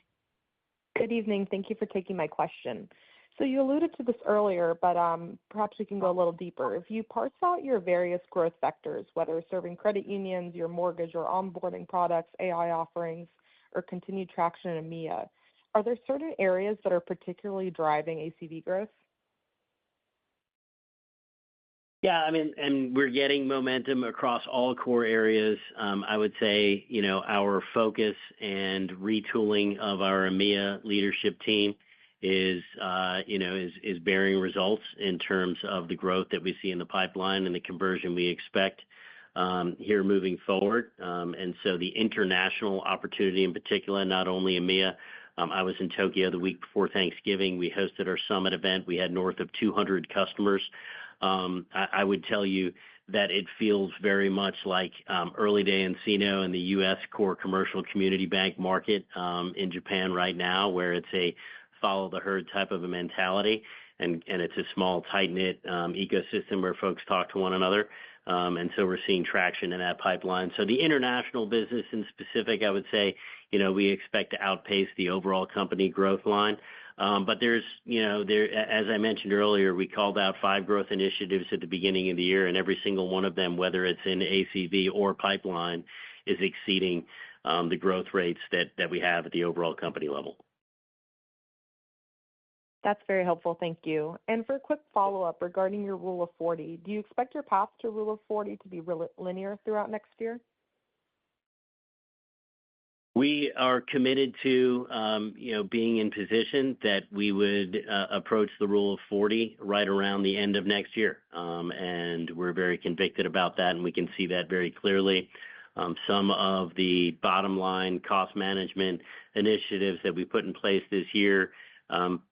Good evening. Thank you for taking my question. So you alluded to this earlier, but perhaps we can go a little deeper. If you parse out your various growth vectors, whether serving credit unions, your mortgage or onboarding products, AI offerings, or continued traction in EMEA, are there certain areas that are particularly driving ACV growth? Yeah, I mean, and we're getting momentum across all core areas. I would say, our focus and retooling of our EMEA leadership team is bearing results in terms of the growth that we see in the pipeline and the conversion we expect here moving forward. And so the international opportunity in particular, not only EMEA. I was in Tokyo the week before Thanksgiving. We hosted our summit event. We had north of 200 customers. I would tell you that it feels very much like early day nCino in the U.S. core commercial community bank market in Japan right now, where it's a follow the herd type of a mentality, and it's a small, tight-knit ecosystem where folks talk to one another. And so we're seeing traction in that pipeline. So the international business in specific, I would say, we expect to outpace the overall company growth line. But there's, as I mentioned earlier, we called out 5 growth initiatives at the beginning of the year, and every single one of them, whether it's in ACV or pipeline, is exceeding the growth rates that we have at the overall company level. That's very helpful. Thank you. And for a quick follow-up regarding your Rule of 40, do you expect your path to Rule of 40 to be linear throughout next year? We are committed to, being in position that we would approach the Rule of 40 right around the end of next year. And we're very convicted about that, and we can see that very clearly. Some of the bottom line cost management initiatives that we put in place this year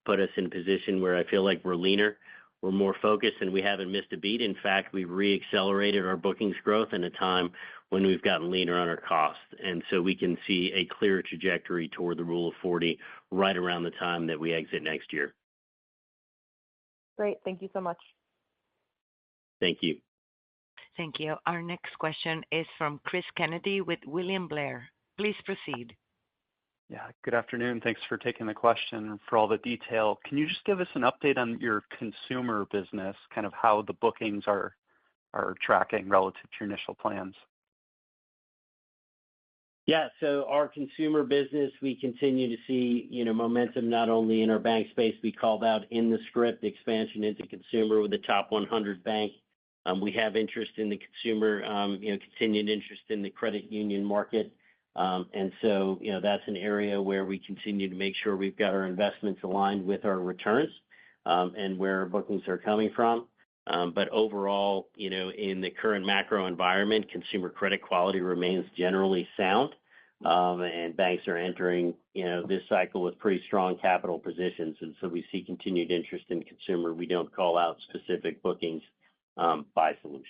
put us in a position where I feel like we're leaner, we're more focused, and we haven't missed a beat. In fact, we've re-accelerated our bookings growth in a time when we've gotten leaner on our costs. And so we can see a clear trajectory toward the Rule of 40 right around the time that we exit next year. Great. Thank you so much. Thank you. Thank you. Our next question is from Chris Kennedy with William Blair. Please proceed. Yeah, good afternoon. Thanks for taking the question and for all the detail. Can you just give us an update on your consumer business, kind of how the bookings are tracking relative to your initial plans? Yeah, so our consumer business, we continue to see, momentum not only in our bank space. We called out in the script expansion into consumer with the top 100 bank. We have interest in the consumer, continued interest in the credit union market. And so, that's an area where we continue to make sure we've got our investments aligned with our returns and where our bookings are coming from. But overall, in the current macro environment, consumer credit quality remains generally sound, and banks are entering, this cycle with pretty strong capital positions. And so we see continued interest in consumer. We don't call out specific bookings by solution.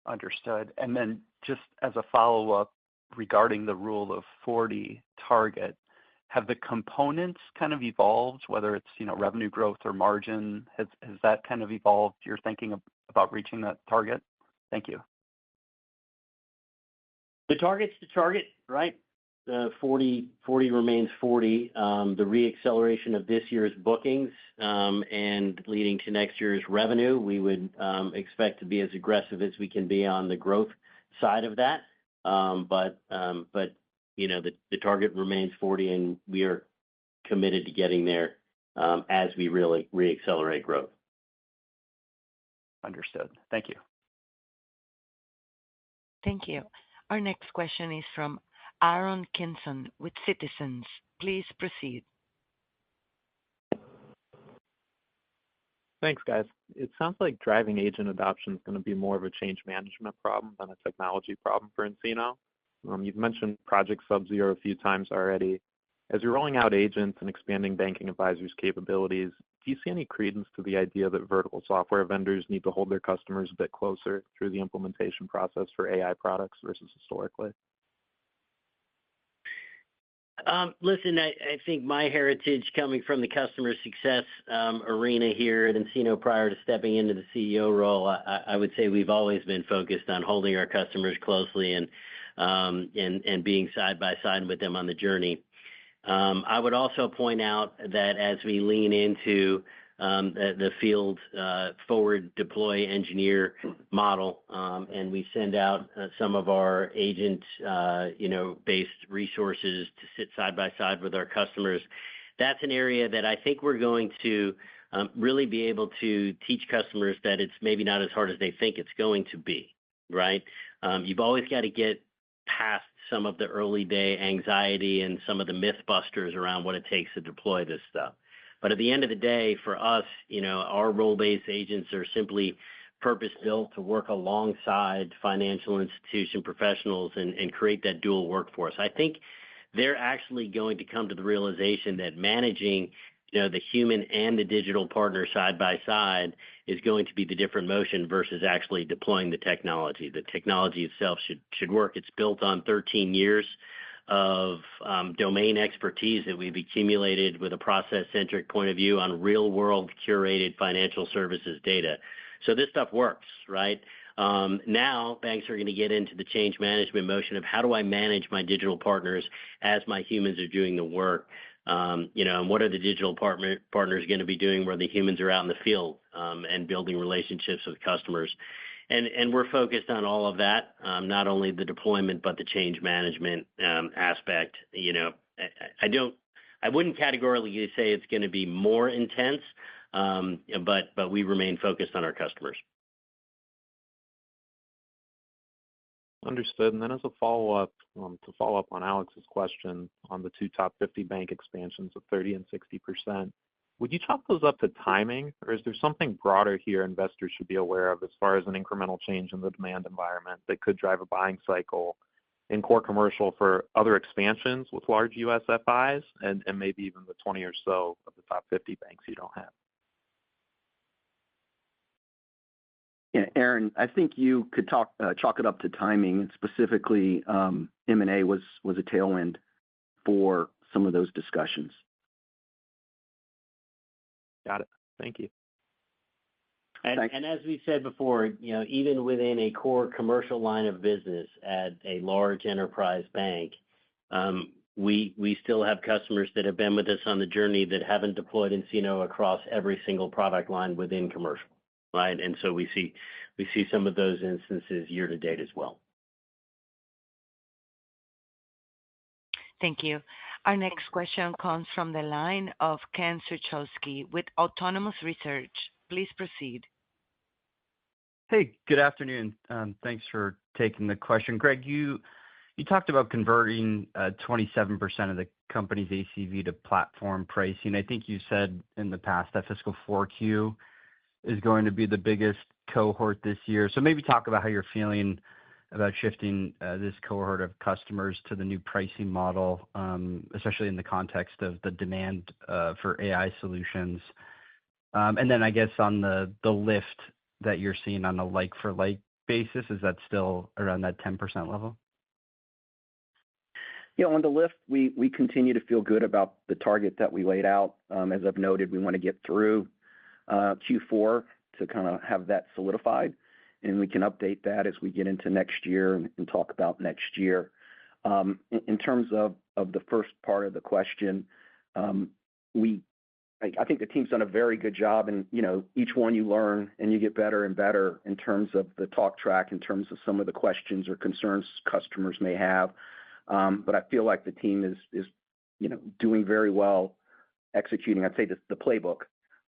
Understood. And then just as a follow-up regarding the Rule of 40 target, have the components kind of evolved, whether it's, revenue growth or margin? Has that kind of evolved your thinking about reaching that target? Thank you. The target's the target, right? The 40 remains 40. The re-acceleration of this year's bookings and leading to next year's revenue, we would expect to be as aggressive as we can be on the growth side of that. But the target remains 40, and we are committed to getting there as we really re-accelerate growth. Understood. Thank you. Thank you. Our next question is from Aaron Kinson with Citizens. Please proceed. Thanks, guys. It sounds like driving agent adoption is going to be more of a change management problem than a technology problem for nCino. You've mentioned Project Sub-Zero a few times already. As you're rolling out agents and expanding banking advisors' capabilities, do you see any credence to the idea that vertical software vendors need to hold their customers a bit closer through the implementation process for AI products versus historically? Listen, I think my heritage coming from the customer success arena here at nCino prior to stepping into the CEO role, I would say we've always been focused on holding our customers closely and being side by side with them on the journey. I would also point out that as we lean into the field forward deploy engineer model, and we send out some of our agent based resources to sit side by side with our customers, that's an area that I think we're going to really be able to teach customers that it's maybe not as hard as they think it's going to be, right? You've always got to get past some of the early day anxiety and some of the myth busters around what it takes to deploy this stuff. But at the end of the day, for us, our role-based agents are simply purpose-built to work alongside financial institution professionals and create that dual workforce. I think they're actually going to come to the realization that managing the human and the digital partner side by side is going to be the different motion versus actually deploying the technology. The technology itself should work. It's built on 13 years of domain expertise that we've accumulated with a process-centric point of view on real-world curated financial services data. So this stuff works, right? Now banks are going to get into the change management motion of how do I manage my digital partners as my humans are doing the work. And what are the digital partners going to be doing where the humans are out in the field and building relationships with customers? And we're focused on all of that, not only the deployment, but the change management aspect. I wouldn't categorically say it's going to be more intense, but we remain focused on our customers. Understood. And then as a follow-up, to follow up on Alex's question on the two top 50 bank expansions of 30 and 60%, would you chalk those up to timing, or is there something broader here investors should be aware of as far as an incremental change in the demand environment that could drive a buying cycle in core commercial for other expansions with large US FIs and maybe even the 20 or so of the top 50 banks you don't have? Yeah, Aaron, I think you could chalk it up to timing, and specifically M&A was a tailwind for some of those discussions. Got it. Thank you. And as we said before, even within a core commercial line of business at a large enterprise bank, we still have customers that have been with us on the journey that haven't deployed nCino across every single product line within commercial, right? And so we see some of those instances year to date as well. Thank you. Our next question comes from the line of Ken Suchoski with Autonomous Research. Please proceed. Hey, good afternoon. Thanks for taking the question. Greg, you talked about converting 27% of the company's ACV to platform pricing. I think you said in the past that fiscal 4Q is going to be the biggest cohort this year. So maybe talk about how you're feeling about shifting this cohort of customers to the new pricing model, especially in the context of the demand for AI solutions. And then I guess on the lift that you're seeing on a like-for-like basis, is that still around that 10% level? Yeah, on the lift, we continue to feel good about the target that we laid out. As I've noted, we want to get through Q4 to kind of have that solidified, and we can update that as we get into next year and talk about next year. In terms of the first part of the question, I think the team's done a very good job, and each one you learn and you get better and better in terms of the talk track, in terms of some of the questions or concerns customers may have. But I feel like the team is doing very well executing, I'd say, the playbook.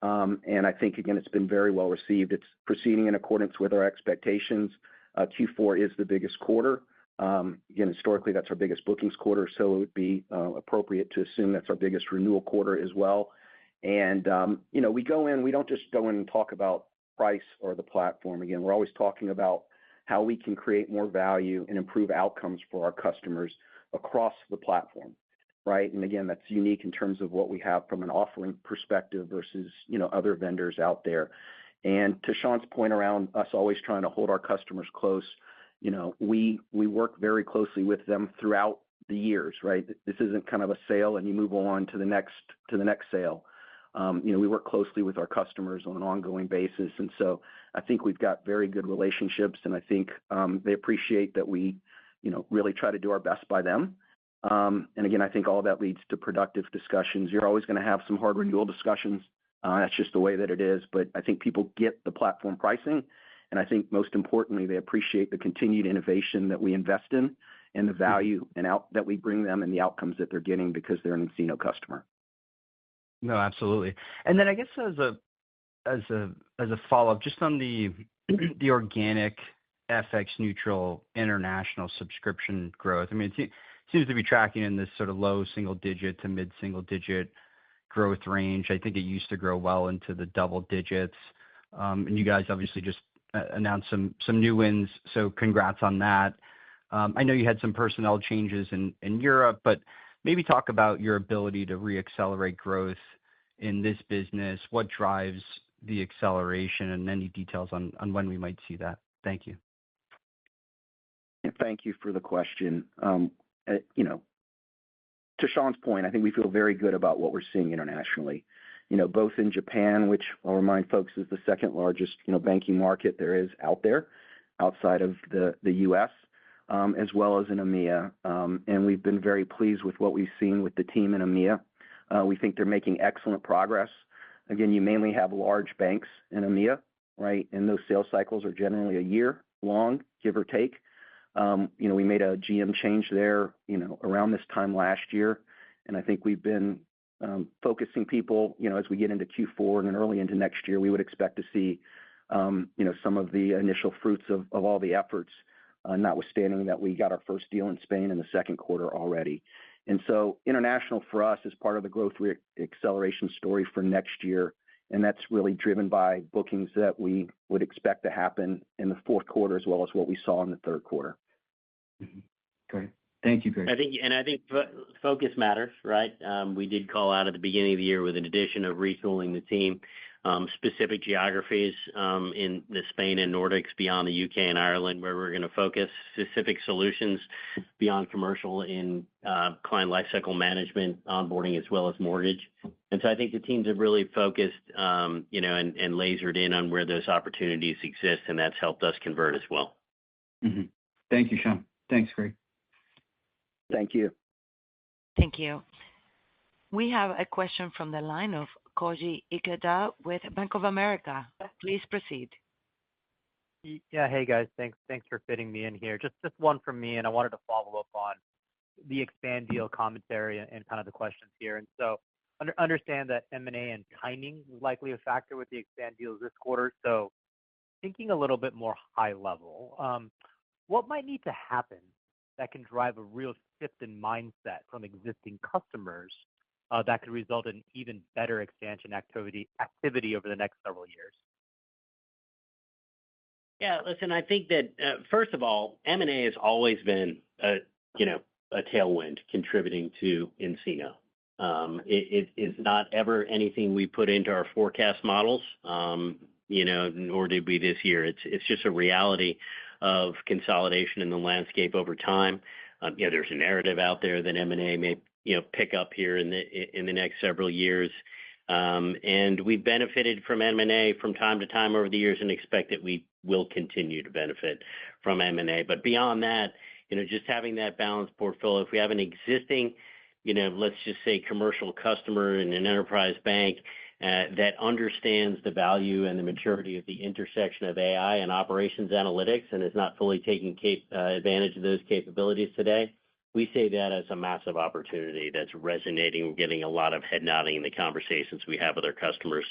And I think, again, it's been very well received. It's proceeding in accordance with our expectations. Q4 is the biggest quarter. Again, historically, that's our biggest bookings quarter, so it would be appropriate to assume that's our biggest renewal quarter as well. And, we don't just go in and talk about price or the platform. Again, we're always talking about how we can create more value and improve outcomes for our customers across the platform, right? And again, that's unique in terms of what we have from an offering perspective versus, other vendors out there. And to Sean's point around us always trying to hold our customers close, we work very closely with them throughout the years, right? This isn't kind of a sale and you move on to the next sale. We work closely with our customers on an ongoing basis. And so I think we've got very good relationships, and I think they appreciate that we, really try to do our best by them. And again, I think all that leads to productive discussions. You're always going to have some hard renewal discussions. That's just the way that it is. But I think people get the platform pricing. And I think most importantly, they appreciate the continued innovation that we invest in and the value that we bring them and the outcomes that they're getting because they're an nCino customer. No, absolutely. And then I guess as a follow-up, just on the organic FX neutral international subscription growth. I mean, it seems to be tracking in this sort of low single digit to mid single digit growth range. I think it used to grow well into the double digits. And you guys obviously just announced some new wins, so congrats on that. I know you had some personnel changes in Europe, but maybe talk about your ability to reaccelerate growth in this business. What drives the acceleration, and any details on when we might see that? Thank you. Thank you for the question. To Sean's point, I think we feel very good about what we're seeing internationally. Both in Japan, which I'll remind folks is the second largest banking market there is out there outside of the U.S., as well as in EMEA. And we've been very pleased with what we've seen with the team in EMEA. We think they're making excellent progress. Again, you mainly have large banks in EMEA, right? And those sales cycles are generally a year long, give or take. We made a GM change there, around this time last year. And I think we've been focusing people, as we get into Q4 and then early into next year, we would expect to see, some of the initial fruits of all the efforts, notwithstanding that we got our first deal in Spain in the second quarter already. And so international for us is part of the growth acceleration story for next year. And that's really driven by bookings that we would expect to happen in the fourth quarter, as well as what we saw in the third quarter. Great. Thank you, Greg. I think focus matters, right? We did call out at the beginning of the year with an addition of retooling the team, specific geographies in the Spain and Nordics beyond the UK and Ireland, where we're going to focus specific solutions beyond commercial in client lifecycle management, onboarding, as well as mortgage. And so I think the teams have really focused, and lasered in on where those opportunities exist, and that's helped us convert as well. Mm-hmm. Thank you, Sean. Thanks, Greg. Thank you. Thank you. We have a question from the line of Koji Ikeda with Bank of America. Please proceed. Yeah. Hey, guys. Thanks for fitting me in here. Just one from me, and I wanted to follow up on the expand deal commentary and kind of the questions here. And so understand that M&A and timing is likely a factor with the expand deals this quarter. So thinking a little bit more high level, what might need to happen that can drive a real shift in mindset from existing customers that could result in even better expansion activity over the next several years? Yeah, listen, I think that first of all, M&A has always been a tailwind contributing to nCino. It is not ever anything we put into our forecast models, nor did we this year. It's just a reality of consolidation in the landscape over time. There's a narrative out there that M&A may pick up here in the next several years, and we've benefited from M&A from time to time over the years, and expect that we will continue to benefit from M&A. But beyond that, just having that balanced portfolio, if we have an existing, let's just say commercial customer in an enterprise bank that understands the value and the maturity of the intersection of AI and operations analytics and is not fully taking advantage of those capabilities today, we see that as a massive opportunity that's resonating. We're getting a lot of head nodding in the conversations we have with our customers.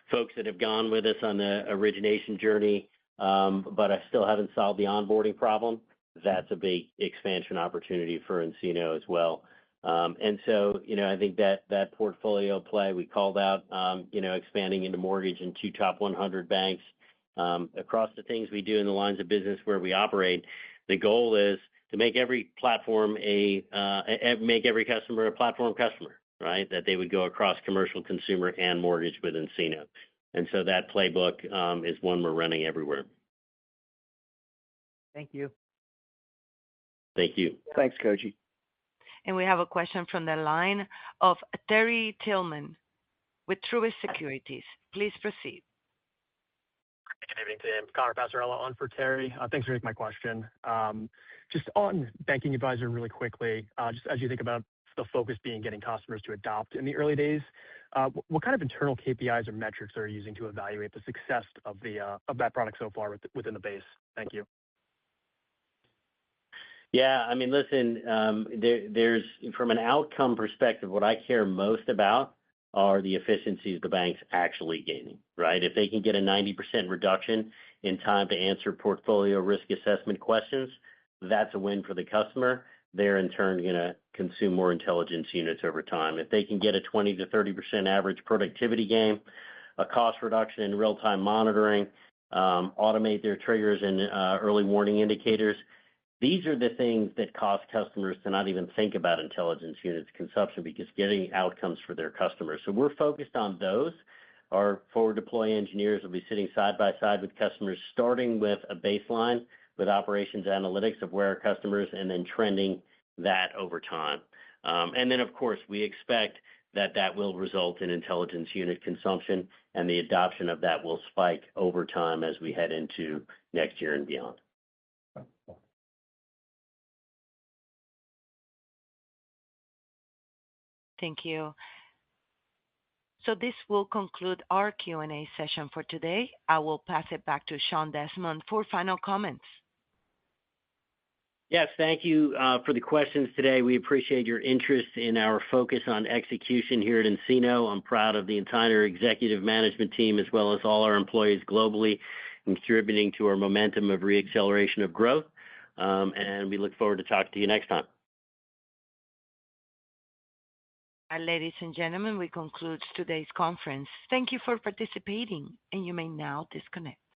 Folks that have gone with us on the origination journey, but I still haven't solved the onboarding problem, that's a big expansion opportunity for nCino as well. And so, I think that portfolio play, we called out, expanding into mortgage in 2 top 100 banks. Across the things we do in the lines of business where we operate, the goal is to make every platform make every customer a platform customer, right? That they would go across commercial, consumer, and mortgage with nCino. And so that playbook is one we're running everywhere. Thank you. Thank you. Thanks, Koji. And we have a question from the line of Terry Tillman with Truist Securities. Please proceed. Good evening, team. Connor Passarella on for Terry. Thanks for taking my question. Just on Banking Advisor really quickly, just as you think about the focus being getting customers to adopt in the early days, what kind of internal KPIs or metrics are you using to evaluate the success of that product so far within the base? Thank you. Yeah, I mean, listen, there's from an outcome perspective, what I care most about are the efficiencies the bank's actually gaining, right? If they can get a 90% reduction in time to answer portfolio risk assessment questions, that's a win for the customer. They're in turn going to consume more intelligence units over time. If they can get a 20 to 30% average productivity gain, a cost reduction in real-time monitoring, automate their triggers and early warning indicators, these are the things that cause customers to not even think about intelligence units consumption because getting outcomes for their customers. So we're focused on those. Our forward deploy engineers will be sitting side by side with customers, starting with a baseline with operations analytics of where our customers and then trending that over time. And then, of course, we expect that will result in intelligence unit consumption, and the adoption of that will spike over time as we head into next year and beyond. Thank you. So this will conclude our Q&A session for today. I will pass it back to Sean Desmond for final comments. Yes, thank you for the questions today. We appreciate your interest in our focus on execution here at nCino. I'm proud of the entire executive management team as well as all our employees globally contributing to our momentum of reacceleration of growth. And we look forward to talking to you next time. Ladies and gentlemen, we conclude today's conference. Thank you for participating, and you may now disconnect.